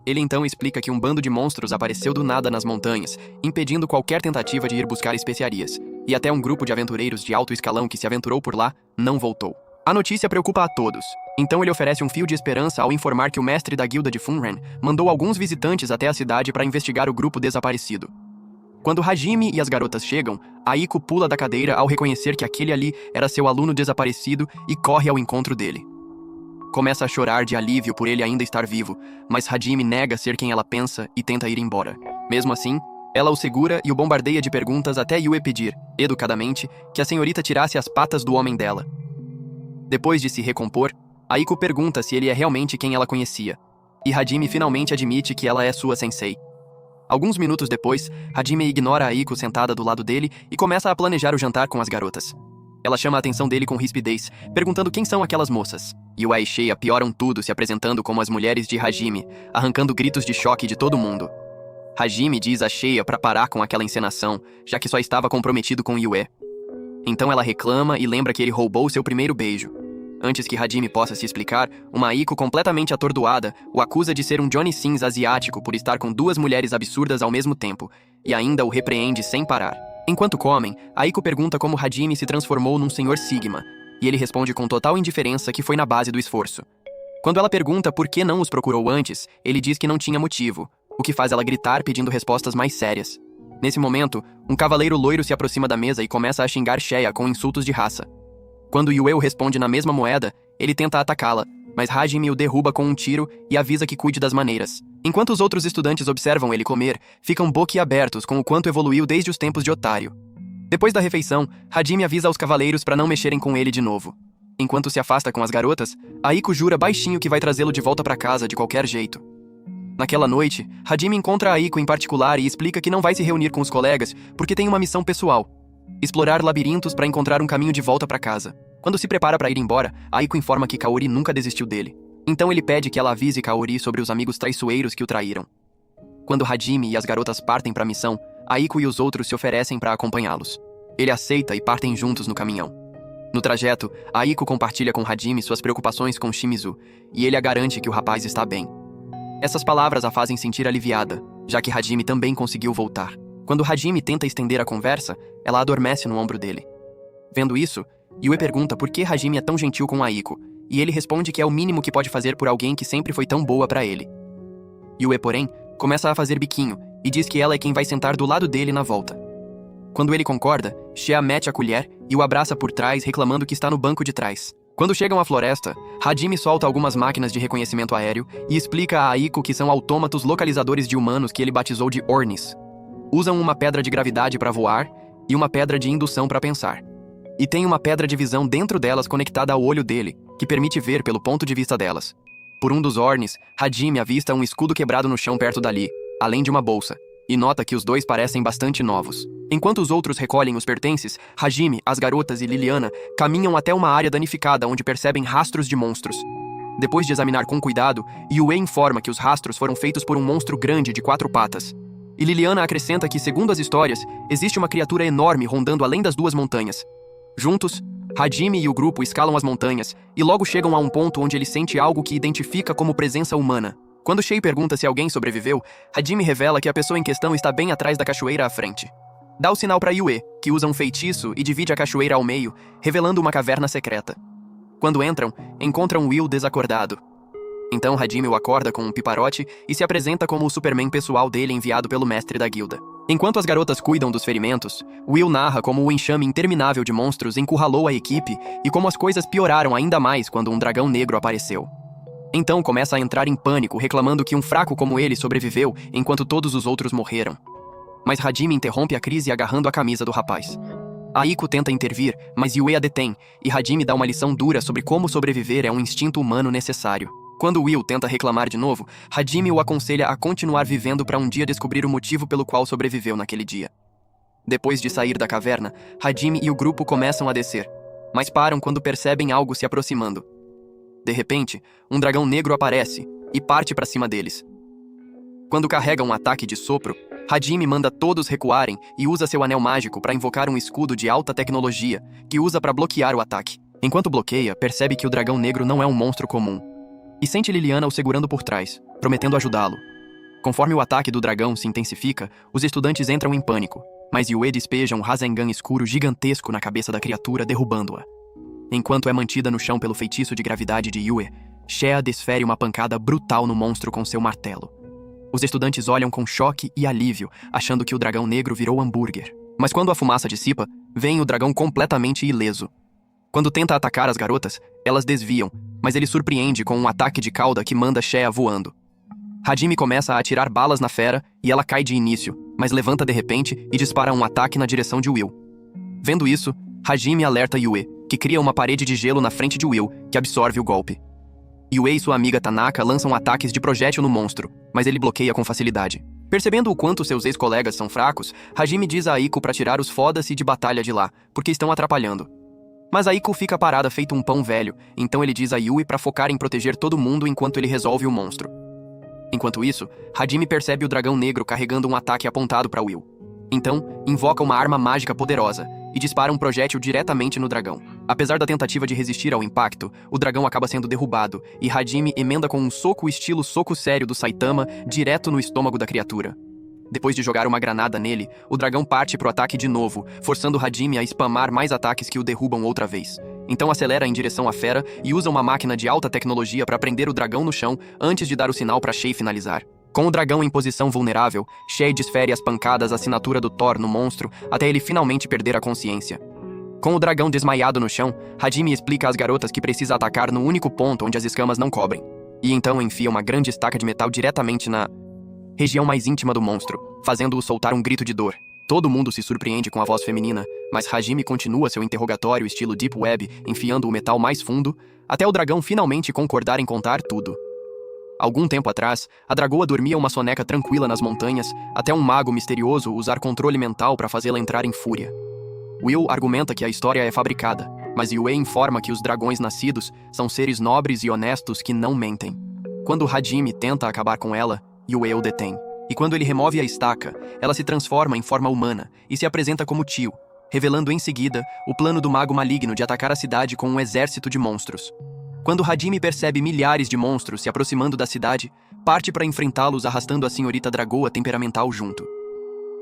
Ele então explica que um bando de monstros apareceu do nada nas montanhas, impedindo qualquer tentativa de ir buscar especiarias, e até um grupo de aventureiros de alto escalão que se aventurou por lá não voltou. A notícia preocupa a todos, então ele oferece um fio de esperança ao informar que o mestre da guilda de Funren mandou alguns visitantes até a cidade para investigar o grupo desaparecido. Quando Hajime e as garotas chegam, Aiko pula da cadeira ao reconhecer que aquele ali era seu aluno desaparecido e corre ao encontro dele. Começa a chorar de alívio por ele ainda estar vivo, mas Hajime nega ser quem ela pensa e tenta ir embora. Mesmo assim, ela o segura e o bombardeia de perguntas até Yue pedir, educadamente, que a senhorita tirasse as patas do homem dela. Depois de se recompor, Aiko pergunta se ele é realmente quem ela conhecia, e Hajime finalmente admite que ela é sua sensei. Alguns minutos depois, Hajime ignora Aiko sentada do lado dele e começa a planejar o jantar com as garotas. Ela chama a atenção dele com rispidez, perguntando quem são aquelas moças. Yue e Shea pioram tudo se apresentando como as mulheres de Hajime, arrancando gritos de choque de todo mundo. Hajime diz a Shea para parar com aquela encenação, já que só estava comprometido com Yue. Então ela reclama e lembra que ele roubou seu primeiro beijo. Antes que Hajime possa se explicar, uma Aiko completamente atordoada o acusa de ser um Johnny Sins asiático por estar com duas mulheres absurdas ao mesmo tempo, e ainda o repreende sem parar. Enquanto comem, Aiko pergunta como Hajime se transformou num Senhor Sigma, e ele responde com total indiferença que foi na base do esforço. Quando ela pergunta por que não os procurou antes, ele diz que não tinha motivo, o que faz ela gritar pedindo respostas mais sérias. Nesse momento, um cavaleiro loiro se aproxima da mesa e começa a xingar Shea com insultos de raça. Quando Yue responde na mesma moeda, ele tenta atacá-la, mas Hajime o derruba com um tiro e avisa que cuide das maneiras. Enquanto os outros estudantes observam ele comer, ficam boquiabertos com o quanto evoluiu desde os tempos de Otário. Depois da refeição, Hajime avisa aos cavaleiros para não mexerem com ele de novo. Enquanto se afasta com as garotas, Aiko jura baixinho que vai trazê-lo de volta para casa de qualquer jeito. Naquela noite, Hajime encontra Aiko em particular e explica que não vai se reunir com os colegas porque tem uma missão pessoal: explorar labirintos para encontrar um caminho de volta para casa. Quando se prepara para ir embora, Aiko informa que Kaori nunca desistiu dele. Então ele pede que ela avise Kaori sobre os amigos traiçoeiros que o traíram. Quando Hajime e as garotas partem para a missão, Aiko e os outros se oferecem para acompanhá-los. Ele aceita e partem juntos no caminhão. No trajeto, Aiko compartilha com Hajime suas preocupações com Shimizu, e ele a garante que o rapaz está bem. Essas palavras a fazem sentir aliviada, já que Hajime também conseguiu voltar. Quando Hajime tenta estender a conversa, ela adormece no ombro dele. Vendo isso, Yue pergunta por que Hajime é tão gentil com Aiko, e ele responde que é o mínimo que pode fazer por alguém que sempre foi tão boa para ele. Yue, porém, começa a fazer biquinho e diz que ela é quem vai sentar do lado dele na volta. Quando ele concorda, Shea mete a colher e o abraça por trás, reclamando que está no banco de trás. Quando chegam à floresta, Hajime solta algumas máquinas de reconhecimento aéreo e explica a Aiko que são autômatos localizadores de humanos que ele batizou de Ornis. Usam uma pedra de gravidade para voar e uma pedra de indução para pensar. E tem uma pedra de visão dentro delas conectada ao olho dele, que permite ver pelo ponto de vista delas. Por um dos Ornis, Hajime avista um escudo quebrado no chão perto dali, além de uma bolsa, e nota que os dois parecem bastante novos. Enquanto os outros recolhem os pertences, Hajime, as garotas e Liliana caminham até uma área danificada onde percebem rastros de monstros. Depois de examinar com cuidado, Yue informa que os rastros foram feitos por um monstro grande de 4 patas. E Liliana acrescenta que, segundo as histórias, existe uma criatura enorme rondando além das 2 montanhas. Juntos, Hajime e o grupo escalam as montanhas e logo chegam a um ponto onde ele sente algo que identifica como presença humana. Quando Shea pergunta se alguém sobreviveu, Hajime revela que a pessoa em questão está bem atrás da cachoeira à frente. Dá o sinal para Yue, que usa um feitiço e divide a cachoeira ao meio, revelando uma caverna secreta. Quando entram, encontram Will desacordado. Então Hajime o acorda com um piparote e se apresenta como o Superman pessoal dele enviado pelo mestre da guilda. Enquanto as garotas cuidam dos ferimentos, Will narra como o enxame interminável de monstros encurralou a equipe e como as coisas pioraram ainda mais quando um dragão negro apareceu. Então começa a entrar em pânico, reclamando que um fraco como ele sobreviveu enquanto todos os outros morreram. Mas Hajime interrompe a crise agarrando a camisa do rapaz. Aiko tenta intervir, mas Yue a detém, e Hajime dá uma lição dura sobre como sobreviver é um instinto humano necessário. Quando Will tenta reclamar de novo, Hajime o aconselha a continuar vivendo para um dia descobrir o motivo pelo qual sobreviveu naquele dia. Depois de sair da caverna, Hajime e o grupo começam a descer, mas param quando percebem algo se aproximando. De repente, um dragão negro aparece e parte para cima deles. Quando carrega um ataque de sopro, Hajime manda todos recuarem e usa seu anel mágico para invocar um escudo de alta tecnologia que usa para bloquear o ataque. Enquanto bloqueia, percebe que o dragão negro não é um monstro comum. e sente Liliana o segurando por trás, prometendo ajudá-lo. Conforme o ataque do dragão se intensifica, os estudantes entram em pânico, mas Yue despeja um Rasengan escuro gigantesco na cabeça da criatura, derrubando-a. Enquanto é mantida no chão pelo feitiço de gravidade de Yue, Shea desfere uma pancada brutal no monstro com seu martelo. Os estudantes olham com choque e alívio, achando que o dragão negro virou hambúrguer. Mas quando a fumaça dissipa, veem o dragão completamente ileso. Quando tenta atacar as garotas, elas desviam, mas ele surpreende com um ataque de cauda que manda Shea voando. Hajime começa a atirar balas na fera e ela cai de início, mas levanta de repente e dispara um ataque na direção de Will. Vendo isso, Hajime alerta Yue, que cria uma parede de gelo na frente de Will, que absorve o golpe. Yue e sua amiga Tanaka lançam ataques de projétil no monstro, mas ele bloqueia com facilidade. Percebendo o quanto seus ex-colegas são fracos, Hajime diz a Aiko para tirar os foda-se de batalha de lá, porque estão atrapalhando. Mas Aiko fica parada feito um pão velho, então ele diz a Yui para focar em proteger todo mundo enquanto ele resolve o monstro. Enquanto isso, Hajime percebe o dragão negro carregando um ataque apontado para Will. Então, invoca uma arma mágica poderosa e dispara um projétil diretamente no dragão. Apesar da tentativa de resistir ao impacto, o dragão acaba sendo derrubado e Hajime emenda com um soco estilo soco sério do Saitama direto no estômago da criatura. Depois de jogar uma granada nele, o dragão parte pro ataque de novo, forçando Hajime a spamar mais ataques que o derrubam outra vez. Então acelera em direção à fera e usa uma máquina de alta tecnologia para prender o dragão no chão antes de dar o sinal para Shea finalizar. Com o dragão em posição vulnerável, Shea desfere as pancadas à assinatura do Thor no monstro até ele finalmente perder a consciência. Com o dragão desmaiado no chão, Hajime explica às garotas que precisa atacar no único ponto onde as escamas não cobrem. E então enfia uma grande estaca de metal diretamente na região mais íntima do monstro, fazendo-o soltar um grito de dor. Todo mundo se surpreende com a voz feminina, mas Hajime continua seu interrogatório estilo Deep Web, enfiando o metal mais fundo, até o dragão finalmente concordar em contar tudo. Algum tempo atrás, a dragoa dormia uma soneca tranquila nas montanhas, até um mago misterioso usar controle mental para fazê-la entrar em fúria. Will argumenta que a história é fabricada, mas Yue informa que os dragões nascidos são seres nobres e honestos que não mentem. Quando Hajime tenta acabar com ela, Yue o detém. E quando ele remove a estaca, ela se transforma em forma humana e se apresenta como tio, revelando em seguida o plano do mago maligno de atacar a cidade com um exército de monstros. Quando Hajime percebe milhares de monstros se aproximando da cidade, parte para enfrentá-los arrastando a senhorita dragoa temperamental junto.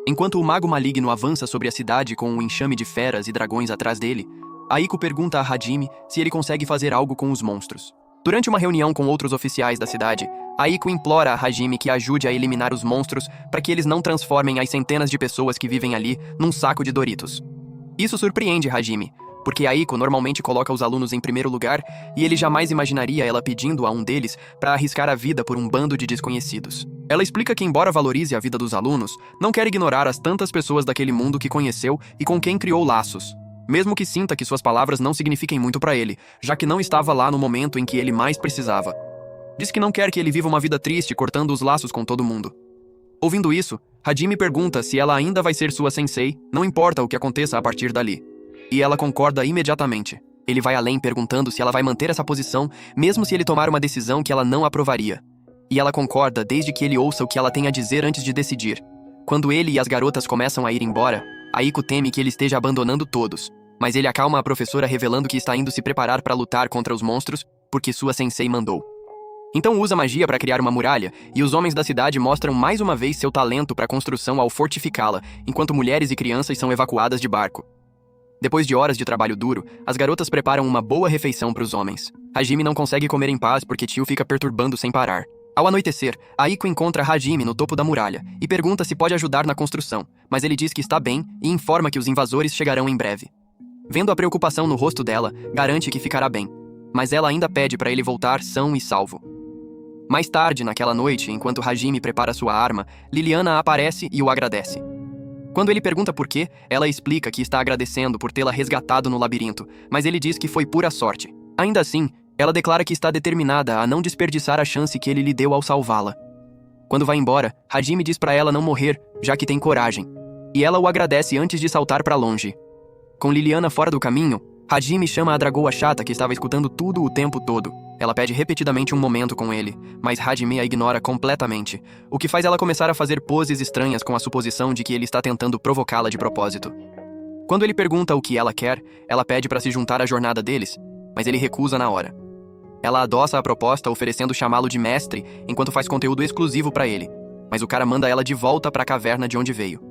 Enquanto o mago maligno avança sobre a cidade com um enxame de feras e dragões atrás dele, Aiko pergunta a Hajime se ele consegue fazer algo com os monstros. Durante uma reunião com outros oficiais da cidade, Aiko implora a Hajime que ajude a eliminar os monstros para que eles não transformem as centenas de pessoas que vivem ali num saco de Doritos. Isso surpreende Hajime, porque Aiko normalmente coloca os alunos em primeiro lugar e ele jamais imaginaria ela pedindo a um deles para arriscar a vida por um bando de desconhecidos. Ela explica que, embora valorize a vida dos alunos, não quer ignorar as tantas pessoas daquele mundo que conheceu e com quem criou laços. Mesmo que sinta que suas palavras não signifiquem muito para ele, já que não estava lá no momento em que ele mais precisava. Diz que não quer que ele viva uma vida triste cortando os laços com todo mundo. Ouvindo isso, Hajime pergunta se ela ainda vai ser sua sensei, não importa o que aconteça a partir dali. E ela concorda imediatamente. Ele vai além perguntando se ela vai manter essa posição, mesmo se ele tomar uma decisão que ela não aprovaria. E ela concorda desde que ele ouça o que ela tem a dizer antes de decidir. Quando ele e as garotas começam a ir embora, Aiko teme que ele esteja abandonando todos, mas ele acalma a professora revelando que está indo se preparar para lutar contra os monstros porque sua sensei mandou. Então usa magia para criar uma muralha, e os homens da cidade mostram mais uma vez seu talento para a construção ao fortificá-la, enquanto mulheres e crianças são evacuadas de barco. Depois de horas de trabalho duro, as garotas preparam uma boa refeição para os homens. Hajime não consegue comer em paz porque tio fica perturbando sem parar. Ao anoitecer, Aiko encontra Hajime no topo da muralha e pergunta se pode ajudar na construção, mas ele diz que está bem e informa que os invasores chegarão em breve. Vendo a preocupação no rosto dela, garante que ficará bem, mas ela ainda pede para ele voltar são e salvo. Mais tarde, naquela noite, enquanto Hajime prepara sua arma, Liliana aparece e o agradece. Quando ele pergunta por quê, ela explica que está agradecendo por tê-la resgatado no labirinto, mas ele diz que foi pura sorte. Ainda assim, ela declara que está determinada a não desperdiçar a chance que ele lhe deu ao salvá-la. Quando vai embora, Hajime diz para ela não morrer, já que tem coragem, e ela o agradece antes de saltar para longe. Com Liliana fora do caminho, Hajime chama a dragoa chata que estava escutando tudo o tempo todo. Ela pede repetidamente um momento com ele, mas Hajime a ignora completamente, o que faz ela começar a fazer poses estranhas com a suposição de que ele está tentando provocá-la de propósito. Quando ele pergunta o que ela quer, ela pede para se juntar à jornada deles, mas ele recusa na hora. Ela adoça a proposta oferecendo chamá-lo de mestre enquanto faz conteúdo exclusivo para ele, mas o cara manda ela de volta para a caverna de onde veio.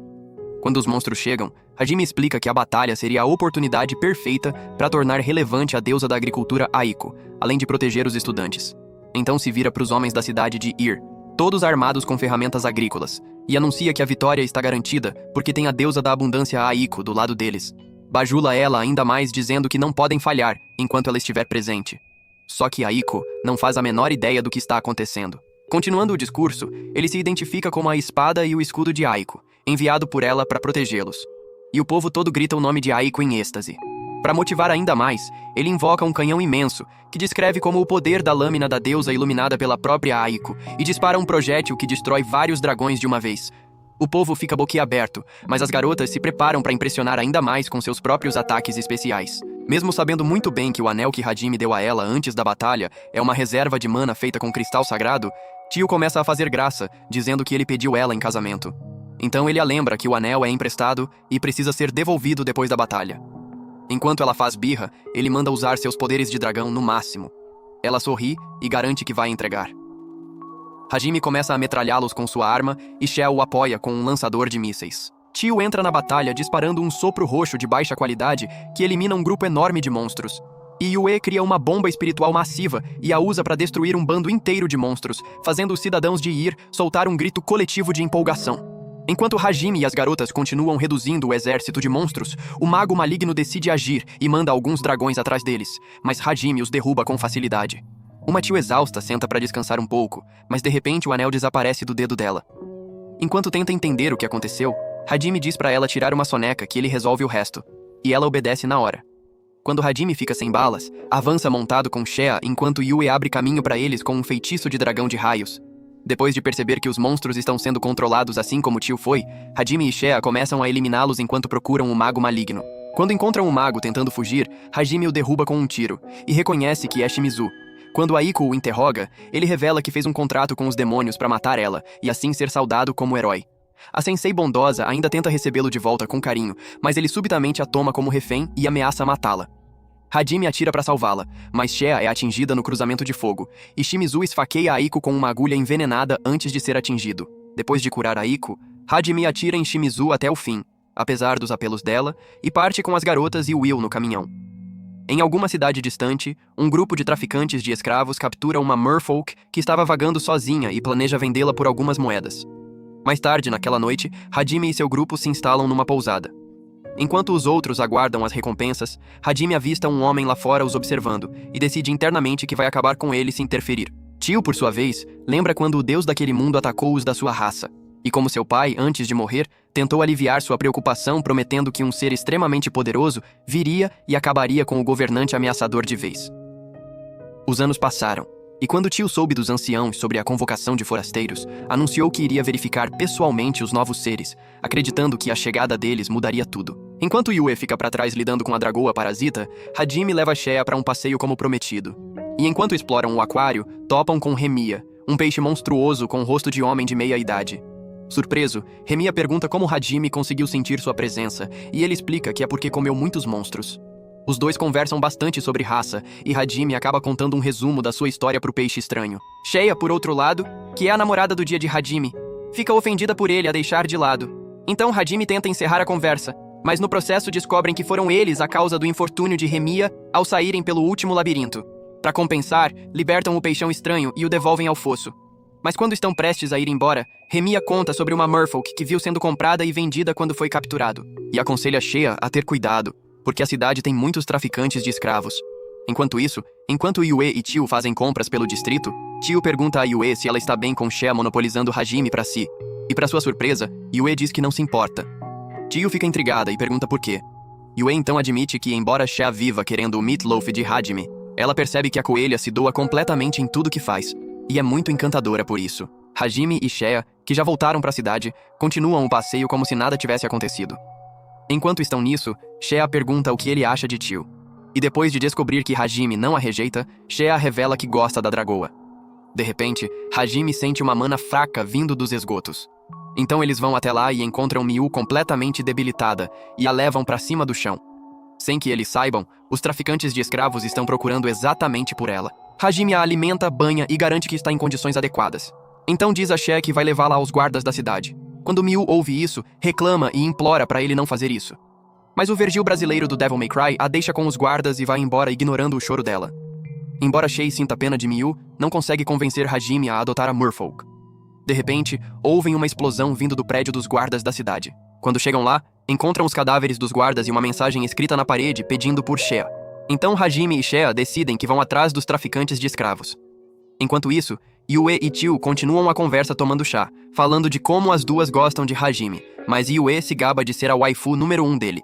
Quando os monstros chegam, Hajime explica que a batalha seria a oportunidade perfeita para tornar relevante a deusa da agricultura Aiko, além de proteger os estudantes. Então se vira para os homens da cidade de Ir, todos armados com ferramentas agrícolas, e anuncia que a vitória está garantida porque tem a deusa da abundância Aiko do lado deles. Bajula ela ainda mais dizendo que não podem falhar enquanto ela estiver presente. Só que Aiko não faz a menor ideia do que está acontecendo. Continuando o discurso, ele se identifica como a espada e o escudo de Aiko, enviado por ela para protegê-los. E o povo todo grita o nome de Aiko em êxtase. Para motivar ainda mais, ele invoca um canhão imenso, que descreve como o poder da lâmina da deusa iluminada pela própria Aiko, e dispara um projétil que destrói vários dragões de uma vez. O povo fica boquiaberto, mas as garotas se preparam para impressionar ainda mais com seus próprios ataques especiais. Mesmo sabendo muito bem que o anel que Hajime deu a ela antes da batalha é uma reserva de mana feita com cristal sagrado, Tio começa a fazer graça, dizendo que ele pediu ela em casamento. Então ele a lembra que o anel é emprestado e precisa ser devolvido depois da batalha. Enquanto ela faz birra, ele manda usar seus poderes de dragão no máximo. Ela sorri e garante que vai entregar. Hajime começa a metralhá-los com sua arma e Shea o apoia com um lançador de mísseis. Tio entra na batalha disparando um sopro roxo de baixa qualidade que elimina um grupo enorme de monstros. E Yue cria uma bomba espiritual massiva e a usa para destruir um bando inteiro de monstros, fazendo os cidadãos de Ir soltar um grito coletivo de empolgação. Enquanto Hajime e as garotas continuam reduzindo o exército de monstros, o mago maligno decide agir e manda alguns dragões atrás deles, mas Hajime os derruba com facilidade. Uma tio exausta senta para descansar um pouco, mas de repente o anel desaparece do dedo dela. Enquanto tenta entender o que aconteceu, Hajime diz para ela tirar uma soneca que ele resolve o resto, e ela obedece na hora. Quando Hajime fica sem balas, avança montado com Shea enquanto Yue abre caminho para eles com um feitiço de dragão de raios. Depois de perceber que os monstros estão sendo controlados assim como Tio foi, Hajime e Shea começam a eliminá-los enquanto procuram o mago maligno. Quando encontram o mago tentando fugir, Hajime o derruba com um tiro, e reconhece que é Shimizu. Quando Aiko o interroga, ele revela que fez um contrato com os demônios para matar ela, e assim ser saudado como herói. A sensei bondosa ainda tenta recebê-lo de volta com carinho, mas ele subitamente a toma como refém e ameaça matá-la. Hajime atira para salvá-la, mas Shea é atingida no cruzamento de fogo, e Shimizu esfaqueia Aiko com uma agulha envenenada antes de ser atingido. Depois de curar Aiko, Hajime atira em Shimizu até o fim, apesar dos apelos dela, e parte com as garotas e Will no caminhão. Em alguma cidade distante, um grupo de traficantes de escravos captura uma merfolk que estava vagando sozinha e planeja vendê-la por algumas moedas. Mais tarde, naquela noite, Hajime e seu grupo se instalam numa pousada. Enquanto os outros aguardam as recompensas, Hajime avista um homem lá fora os observando e decide internamente que vai acabar com ele se interferir. Tio, por sua vez, lembra quando o deus daquele mundo atacou os da sua raça, e como seu pai, antes de morrer, tentou aliviar sua preocupação prometendo que um ser extremamente poderoso viria e acabaria com o governante ameaçador de vez. Os anos passaram, e quando Tio soube dos anciãos sobre a convocação de forasteiros, anunciou que iria verificar pessoalmente os novos seres, acreditando que a chegada deles mudaria tudo. Enquanto Yue fica para trás lidando com a dragoa parasita, Hajime leva Shea para um passeio como prometido. E enquanto exploram o aquário, topam com Remia, um peixe monstruoso com o rosto de homem de meia-idade. Surpreso, Remia pergunta como Hajime conseguiu sentir sua presença, e ele explica que é porque comeu muitos monstros. Os dois conversam bastante sobre raça, e Hajime acaba contando um resumo da sua história pro peixe estranho. Shea, por outro lado, que é a namorada do dia de Hajime, fica ofendida por ele a deixar de lado. Então Hajime tenta encerrar a conversa, mas no processo descobrem que foram eles a causa do infortúnio de Remia ao saírem pelo último labirinto. Para compensar, libertam o peixão estranho e o devolvem ao fosso. Mas quando estão prestes a ir embora, Remia conta sobre uma merfolk que viu sendo comprada e vendida quando foi capturado, e aconselha Shea a ter cuidado, porque a cidade tem muitos traficantes de escravos. Enquanto isso, enquanto Yue e Tio fazem compras pelo distrito, Tio pergunta a Yue se ela está bem com Shea monopolizando Hajime para si. E para sua surpresa, Yue diz que não se importa. Tio fica intrigada e pergunta por quê. Yue então admite que, embora Shea viva querendo o meatloaf de Hajime, ela percebe que a coelha se doa completamente em tudo que faz, e é muito encantadora por isso. Hajime e Shea, que já voltaram para a cidade, continuam o passeio como se nada tivesse acontecido. Enquanto estão nisso, Shea pergunta o que ele acha de Tio. E depois de descobrir que Hajime não a rejeita, Shea revela que gosta da dragoa. De repente, Hajime sente uma mana fraca vindo dos esgotos. Então eles vão até lá e encontram Miu completamente debilitada e a levam para cima do chão. Sem que eles saibam, os traficantes de escravos estão procurando exatamente por ela. Hajime a alimenta, banha e garante que está em condições adequadas. Então diz a Shea que vai levá-la aos guardas da cidade. Quando Miu ouve isso, reclama e implora para ele não fazer isso. Mas o Vergil brasileiro do Devil May Cry a deixa com os guardas e vai embora ignorando o choro dela. Embora Shea sinta pena de Miu, não consegue convencer Hajime a adotar a Merfolk. De repente, ouvem uma explosão vindo do prédio dos guardas da cidade. Quando chegam lá, encontram os cadáveres dos guardas e uma mensagem escrita na parede pedindo por Shea. Então Hajime e Shea decidem que vão atrás dos traficantes de escravos. Enquanto isso, Yue e Chiu continuam a conversa tomando chá, falando de como as duas gostam de Hajime, mas Yue se gaba de ser a waifu número 1 dele.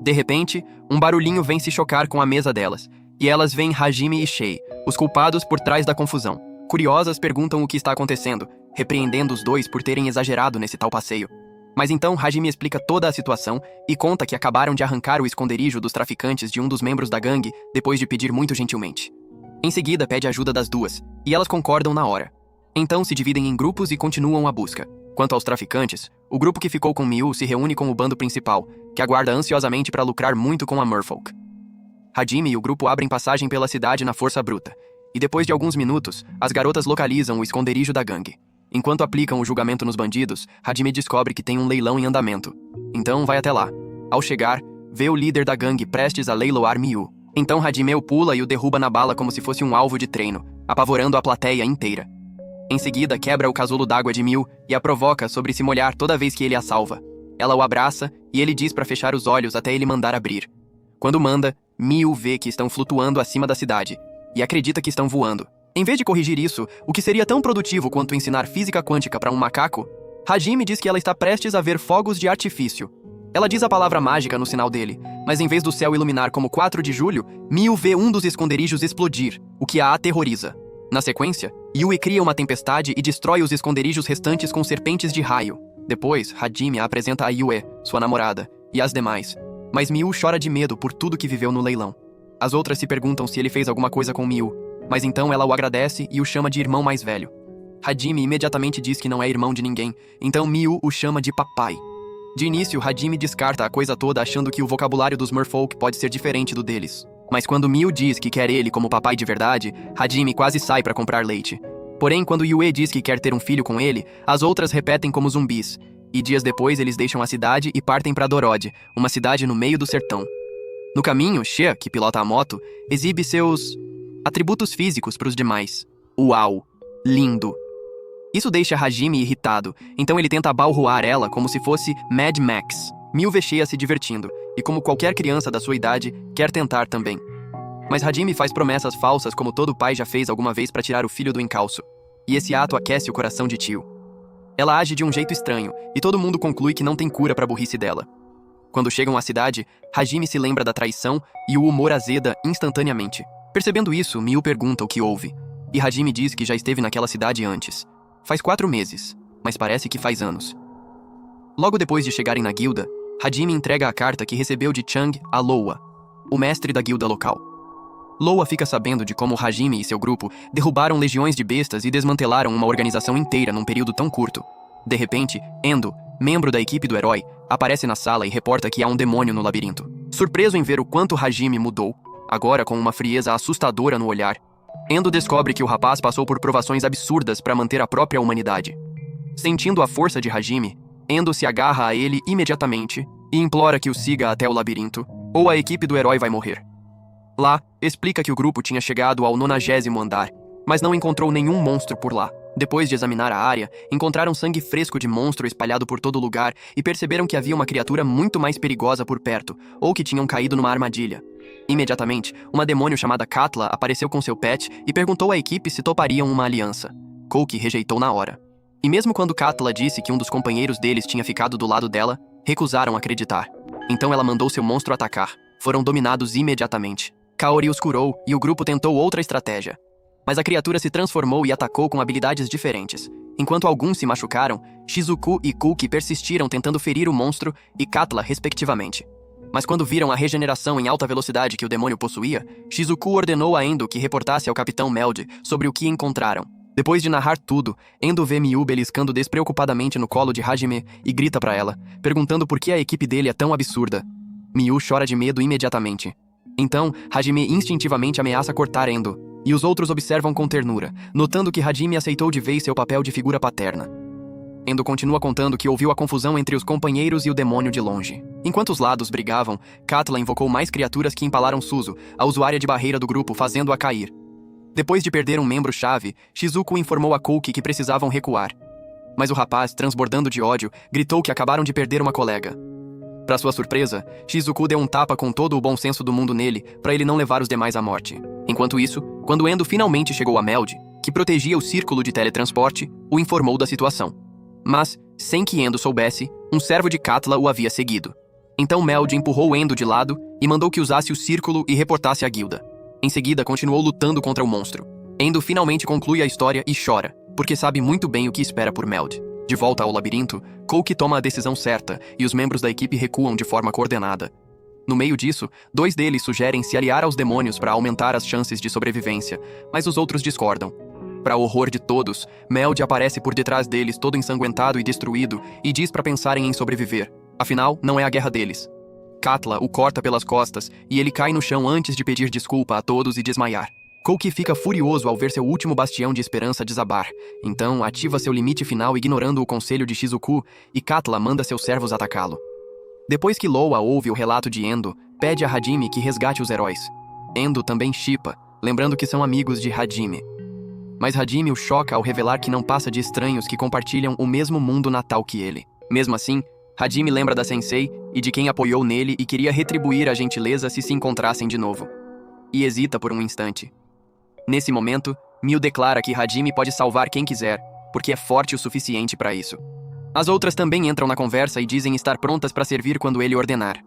De repente, um barulhinho vem se chocar com a mesa delas, e elas veem Hajime e Shea, os culpados por trás da confusão. Curiosas, perguntam o que está acontecendo, repreendendo os dois por terem exagerado nesse tal passeio. Mas então Hajime explica toda a situação e conta que acabaram de arrancar o esconderijo dos traficantes de um dos membros da gangue depois de pedir muito gentilmente. Em seguida, pede ajuda das duas, e elas concordam na hora. Então se dividem em grupos e continuam a busca. Quanto aos traficantes, o grupo que ficou com Miu se reúne com o bando principal, que aguarda ansiosamente para lucrar muito com a Merfolk. Hajime e o grupo abrem passagem pela cidade na força bruta, e depois de alguns minutos, as garotas localizam o esconderijo da gangue. Enquanto aplicam o julgamento nos bandidos, Hajime descobre que tem um leilão em andamento. Então vai até lá. Ao chegar, vê o líder da gangue prestes a leiloar Miu. Então Hajime o pula e o derruba na bala como se fosse um alvo de treino, apavorando a plateia inteira. Em seguida, quebra o casulo d'água de Miu e a provoca sobre se molhar toda vez que ele a salva. Ela o abraça e ele diz para fechar os olhos até ele mandar abrir. Quando manda, Miu vê que estão flutuando acima da cidade e acredita que estão voando. Em vez de corrigir isso, o que seria tão produtivo quanto ensinar física quântica para um macaco, Hajime diz que ela está prestes a ver fogos de artifício. Ela diz a palavra mágica no sinal dele, mas em vez do céu iluminar como 4 de julho, Miu vê um dos esconderijos explodir, o que a aterroriza. Na sequência, Yue cria uma tempestade e destrói os esconderijos restantes com serpentes de raio. Depois, Hajime a apresenta a Yue, sua namorada, e as demais. Mas Miu chora de medo por tudo que viveu no leilão. As outras se perguntam se ele fez alguma coisa com Miu, mas então ela o agradece e o chama de irmão mais velho. Hajime imediatamente diz que não é irmão de ninguém, então Miu o chama de papai. De início, Hajime descarta a coisa toda achando que o vocabulário dos Merfolk pode ser diferente do deles. Mas quando Miu diz que quer ele como papai de verdade, Hajime quase sai para comprar leite. Porém, quando Yue diz que quer ter um filho com ele, as outras repetem como zumbis. E dias depois eles deixam a cidade e partem para Dorode, uma cidade no meio do sertão. No caminho, Shea, que pilota a moto, exibe seus atributos físicos para os demais. Uau! Lindo! Isso deixa Hajime irritado, então ele tenta abalroar ela como se fosse Mad Max. Miu vê Shea se divertindo, e como qualquer criança da sua idade, quer tentar também. Mas Hajime faz promessas falsas como todo pai já fez alguma vez para tirar o filho do encalço. E esse ato aquece o coração de Tio. Ela age de um jeito estranho, e todo mundo conclui que não tem cura para a burrice dela. Quando chegam à cidade, Hajime se lembra da traição e o humor azeda instantaneamente. Percebendo isso, Miu pergunta o que houve, e Hajime diz que já esteve naquela cidade antes. Faz 4 meses, mas parece que faz anos. Logo depois de chegarem na guilda, Hajime entrega a carta que recebeu de Chang a Loa, o mestre da guilda local. Loa fica sabendo de como Hajime e seu grupo derrubaram legiões de bestas e desmantelaram uma organização inteira num período tão curto. De repente, Endo, membro da equipe do herói, aparece na sala e reporta que há um demônio no labirinto. Surpreso em ver o quanto Hajime mudou, agora com uma frieza assustadora no olhar, Endo descobre que o rapaz passou por provações absurdas para manter a própria humanidade. Sentindo a força de Hajime, Endo se agarra a ele imediatamente e implora que o siga até o labirinto, ou a equipe do herói vai morrer. Lá, explica que o grupo tinha chegado ao 90º andar, mas não encontrou nenhum monstro por lá. Depois de examinar a área, encontraram sangue fresco de monstro espalhado por todo lugar e perceberam que havia uma criatura muito mais perigosa por perto, ou que tinham caído numa armadilha. Imediatamente, uma demônio chamada Katla apareceu com seu pet e perguntou à equipe se topariam uma aliança. Kouki rejeitou na hora. E mesmo quando Katla disse que um dos companheiros deles tinha ficado do lado dela, recusaram acreditar. Então ela mandou seu monstro atacar. Foram dominados imediatamente. Kaori os curou e o grupo tentou outra estratégia. Mas a criatura se transformou e atacou com habilidades diferentes. Enquanto alguns se machucaram, Shizuku e Kouki persistiram tentando ferir o monstro e Katla, respectivamente. Mas quando viram a regeneração em alta velocidade que o demônio possuía, Shizuku ordenou a Endo que reportasse ao Capitão Meld sobre o que encontraram. Depois de narrar tudo, Endo vê Miu beliscando despreocupadamente no colo de Hajime e grita pra ela, perguntando por que a equipe dele é tão absurda. Miu chora de medo imediatamente. Então, Hajime instintivamente ameaça cortar Endo, e os outros observam com ternura, notando que Hajime aceitou de vez seu papel de figura paterna. Endo continua contando que ouviu a confusão entre os companheiros e o demônio de longe. Enquanto os lados brigavam, Katla invocou mais criaturas que empalaram Suzu, a usuária de barreira do grupo, fazendo-a cair. Depois de perder um membro-chave, Shizuku informou a Kouki que precisavam recuar. Mas o rapaz, transbordando de ódio, gritou que acabaram de perder uma colega. Para sua surpresa, Shizuku deu um tapa com todo o bom senso do mundo nele para ele não levar os demais à morte. Enquanto isso, quando Endo finalmente chegou a Meld, que protegia o círculo de teletransporte, o informou da situação. Mas, sem que Endo soubesse, um servo de Katla o havia seguido. Então Meld empurrou Endo de lado e mandou que usasse o círculo e reportasse à guilda. Em seguida, continuou lutando contra o monstro. Endo finalmente conclui a história e chora, porque sabe muito bem o que espera por Meld. De volta ao labirinto, Kouki toma a decisão certa e os membros da equipe recuam de forma coordenada. No meio disso, 2 deles sugerem se aliar aos demônios para aumentar as chances de sobrevivência, mas os outros discordam. Para o horror de todos, Meld aparece por detrás deles todo ensanguentado e destruído e diz para pensarem em sobreviver. Afinal, não é a guerra deles. Katla o corta pelas costas e ele cai no chão antes de pedir desculpa a todos e desmaiar. Kouki fica furioso ao ver seu último bastião de esperança desabar, então ativa seu limite final ignorando o conselho de Shizuku e Katla manda seus servos atacá-lo. Depois que Loa ouve o relato de Endo, pede a Hajime que resgate os heróis. Endo também shippa, lembrando que são amigos de Hajime. Mas Hajime o choca ao revelar que não passa de estranhos que compartilham o mesmo mundo natal que ele. Mesmo assim, Hajime lembra da Sensei e de quem apoiou nele e queria retribuir a gentileza se se encontrassem de novo. E hesita por um instante. Nesse momento, Miu declara que Hajime pode salvar quem quiser, porque é forte o suficiente para isso. As outras também entram na conversa e dizem estar prontas para servir quando ele ordenar.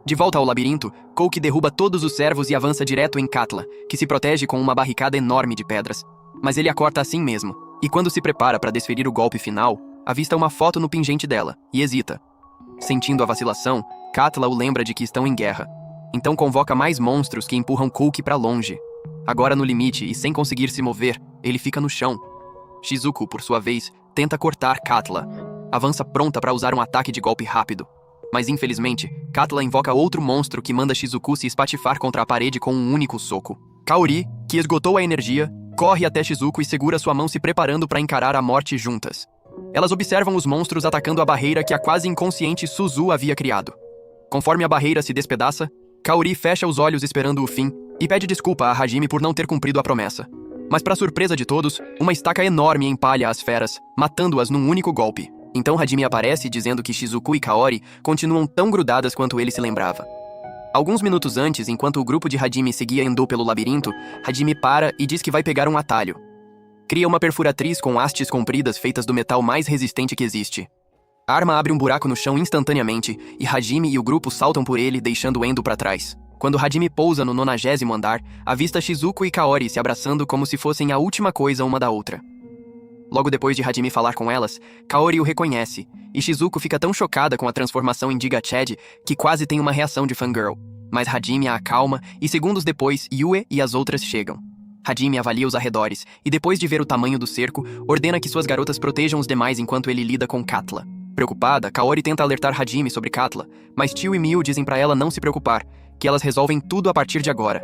De volta ao labirinto, Kouki derruba todos os servos e avança direto em Katla, que se protege com uma barricada enorme de pedras. Mas ele a corta assim mesmo, e quando se prepara para desferir o golpe final, avista uma foto no pingente dela, e hesita. Sentindo a vacilação, Katla o lembra de que estão em guerra. Então convoca mais monstros que empurram Kouki para longe. Agora no limite e sem conseguir se mover, ele fica no chão. Shizuku, por sua vez, tenta cortar Katla. Avança pronta para usar um ataque de golpe rápido. Mas infelizmente, Katla invoca outro monstro que manda Shizuku se espatifar contra a parede com um único soco. Kaori, que esgotou a energia, corre até Shizuku e segura sua mão se preparando para encarar a morte juntas. Elas observam os monstros atacando a barreira que a quase inconsciente Suzu havia criado. Conforme a barreira se despedaça, Kaori fecha os olhos esperando o fim e pede desculpa a Hajime por não ter cumprido a promessa. Mas para surpresa de todos, uma estaca enorme empalha as feras, matando-as num único golpe. Então Hajime aparece dizendo que Shizuku e Kaori continuam tão grudadas quanto ele se lembrava. Alguns minutos antes, enquanto o grupo de Hajime seguia Endo pelo labirinto, Hajime para e diz que vai pegar um atalho. Cria uma perfuratriz com hastes compridas feitas do metal mais resistente que existe. A arma abre um buraco no chão instantaneamente e Hajime e o grupo saltam por ele, deixando Endo para trás. Quando Hajime pousa no 90º andar, avista Shizuku e Kaori se abraçando como se fossem a última coisa uma da outra. Logo depois de Hajime falar com elas, Kaori o reconhece, e Shizuku fica tão chocada com a transformação em Giga Chad que quase tem uma reação de fangirl. Mas Hajime a acalma e segundos depois, Yue e as outras chegam. Hajime avalia os arredores e depois de ver o tamanho do cerco, ordena que suas garotas protejam os demais enquanto ele lida com Katla. Preocupada, Kaori tenta alertar Hajime sobre Katla, mas Tio e Miu dizem pra ela não se preocupar, que elas resolvem tudo a partir de agora.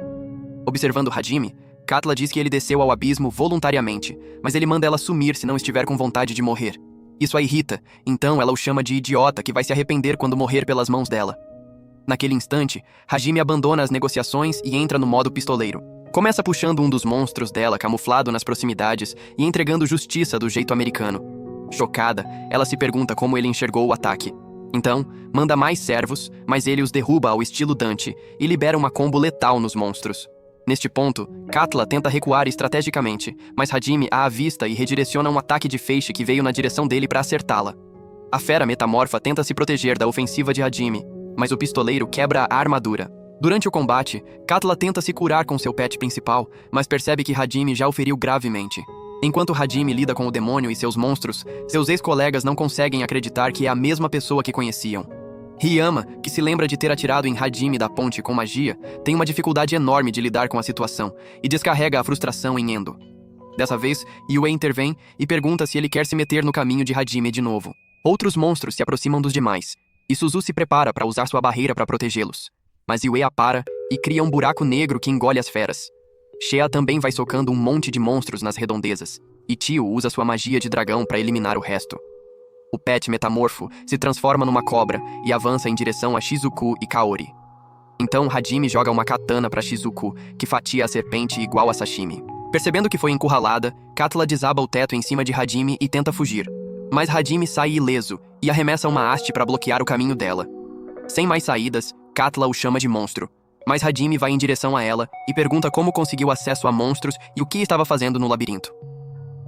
Observando Hajime, Katla diz que ele desceu ao abismo voluntariamente, mas ele manda ela sumir se não estiver com vontade de morrer. Isso a irrita, então ela o chama de idiota que vai se arrepender quando morrer pelas mãos dela. Naquele instante, Hajime abandona as negociações e entra no modo pistoleiro. Começa puxando um dos monstros dela camuflado nas proximidades e entregando justiça do jeito americano. Chocada, ela se pergunta como ele enxergou o ataque. Então, manda mais servos, mas ele os derruba ao estilo Dante e libera uma combo letal nos monstros. Neste ponto, Katla tenta recuar estrategicamente, mas Hajime a avista e redireciona um ataque de feixe que veio na direção dele para acertá-la. A fera metamorfa tenta se proteger da ofensiva de Hajime, mas o pistoleiro quebra a armadura. Durante o combate, Katla tenta se curar com seu pet principal, mas percebe que Hajime já o feriu gravemente. Enquanto Hajime lida com o demônio e seus monstros, seus ex-colegas não conseguem acreditar que é a mesma pessoa que conheciam. Ryama, que se lembra de ter atirado em Hajime da ponte com magia, tem uma dificuldade enorme de lidar com a situação e descarrega a frustração em Endo. Dessa vez, Yue intervém e pergunta se ele quer se meter no caminho de Hajime de novo. Outros monstros se aproximam dos demais. e Suzu se prepara para usar sua barreira para protegê-los. Mas Yue a para e cria um buraco negro que engole as feras. Shea também vai socando um monte de monstros nas redondezas, e Tio usa sua magia de dragão para eliminar o resto. O pet metamorfo se transforma numa cobra e avança em direção a Shizuku e Kaori. Então Hajime joga uma katana para Shizuku, que fatia a serpente igual a sashimi. Percebendo que foi encurralada, Katla desaba o teto em cima de Hajime e tenta fugir. Mas Hajime sai ileso e arremessa uma haste para bloquear o caminho dela. Sem mais saídas, Katla o chama de monstro. Mas Hajime vai em direção a ela e pergunta como conseguiu acesso a monstros e o que estava fazendo no labirinto.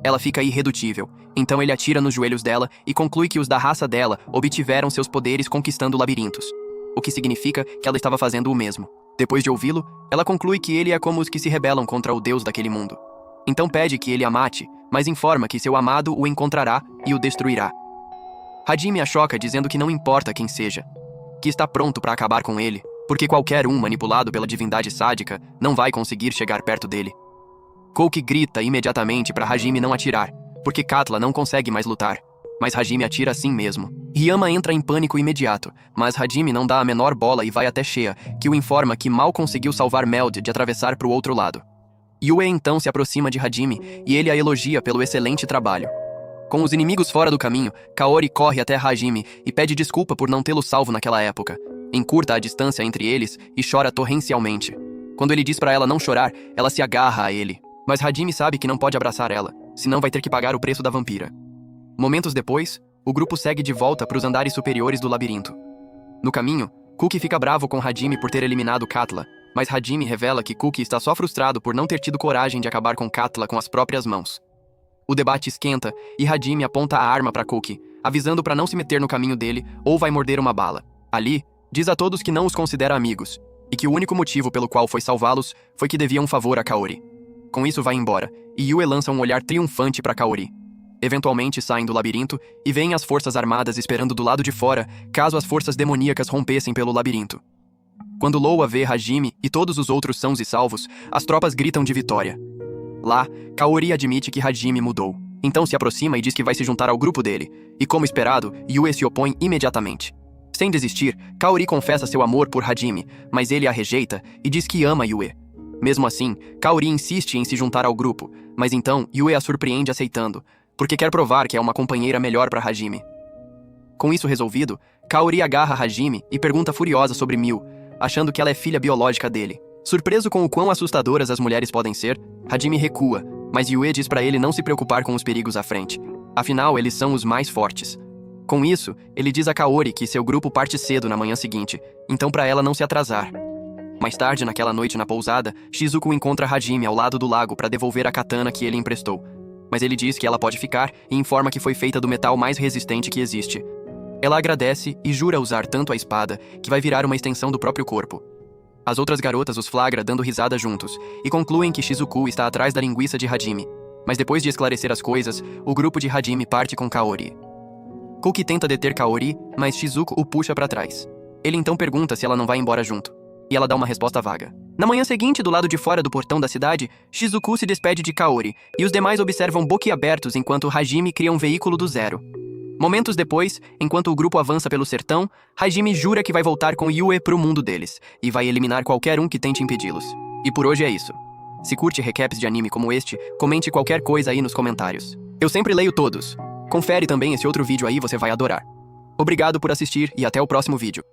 Ela fica irredutível, então ele atira nos joelhos dela e conclui que os da raça dela obtiveram seus poderes conquistando labirintos, o que significa que ela estava fazendo o mesmo. Depois de ouvi-lo, ela conclui que ele é como os que se rebelam contra o deus daquele mundo. Então pede que ele a mate, mas informa que seu amado o encontrará e o destruirá. Hajime a choca dizendo que não importa quem seja, que está pronto para acabar com ele, porque qualquer um manipulado pela divindade sádica não vai conseguir chegar perto dele. Kouki grita imediatamente para Hajime não atirar, porque Katla não consegue mais lutar. Mas Hajime atira assim mesmo. Ryama entra em pânico imediato, mas Hajime não dá a menor bola e vai até Shea, que o informa que mal conseguiu salvar Meld de atravessar para o outro lado. Yue então se aproxima de Hajime e ele a elogia pelo excelente trabalho. Com os inimigos fora do caminho, Kaori corre até Hajime e pede desculpa por não tê-lo salvo naquela época. Encurta a distância entre eles e chora torrencialmente. Quando ele diz para ela não chorar, ela se agarra a ele. Mas Hajime sabe que não pode abraçar ela, senão vai ter que pagar o preço da vampira. Momentos depois, o grupo segue de volta para os andares superiores do labirinto. No caminho, Kuki fica bravo com Hajime por ter eliminado Katla, mas Hajime revela que Kuki está só frustrado por não ter tido coragem de acabar com Katla com as próprias mãos. O debate esquenta e Hajime aponta a arma para Kuki, avisando para não se meter no caminho dele ou vai morder uma bala. Ali, diz a todos que não os considera amigos, e que o único motivo pelo qual foi salvá-los foi que deviam um favor a Kaori. Com isso vai embora, e Yue lança um olhar triunfante para Kaori. Eventualmente saem do labirinto e veem as forças armadas esperando do lado de fora, caso as forças demoníacas rompessem pelo labirinto. Quando Loa vê Hajime e todos os outros sãos e salvos, as tropas gritam de vitória. Lá, Kaori admite que Hajime mudou. Então se aproxima e diz que vai se juntar ao grupo dele, e como esperado, Yue se opõe imediatamente. Sem desistir, Kaori confessa seu amor por Hajime, mas ele a rejeita e diz que ama Yue. Mesmo assim, Kaori insiste em se juntar ao grupo, mas então Yue a surpreende aceitando, porque quer provar que é uma companheira melhor para Hajime. Com isso resolvido, Kaori agarra Hajime e pergunta furiosa sobre Miu, achando que ela é filha biológica dele. Surpreso com o quão assustadoras as mulheres podem ser, Hajime recua, mas Yue diz para ele não se preocupar com os perigos à frente. Afinal, eles são os mais fortes. Com isso, ele diz a Kaori que seu grupo parte cedo na manhã seguinte, então para ela não se atrasar. Mais tarde, naquela noite na pousada, Shizuku encontra Hajime ao lado do lago para devolver a katana que ele emprestou. Mas ele diz que ela pode ficar e informa que foi feita do metal mais resistente que existe. Ela agradece e jura usar tanto a espada que vai virar uma extensão do próprio corpo. As outras garotas os flagram dando risada juntos e concluem que Shizuku está atrás da linguiça de Hajime. Mas depois de esclarecer as coisas, o grupo de Hajime parte com Kaori. Kouki tenta deter Kaori, mas Shizuku o puxa para trás. Ele então pergunta se ela não vai embora junto. E ela dá uma resposta vaga. Na manhã seguinte, do lado de fora do portão da cidade, Shizuku se despede de Kaori, e os demais observam boquiabertos enquanto Hajime cria um veículo do zero. Momentos depois, enquanto o grupo avança pelo sertão, Hajime jura que vai voltar com Yue pro mundo deles, e vai eliminar qualquer um que tente impedi-los. E por hoje é isso. Se curte recaps de anime como este, comente qualquer coisa aí nos comentários. Eu sempre leio todos. Confere também esse outro vídeo aí, você vai adorar. Obrigado por assistir e até o próximo vídeo.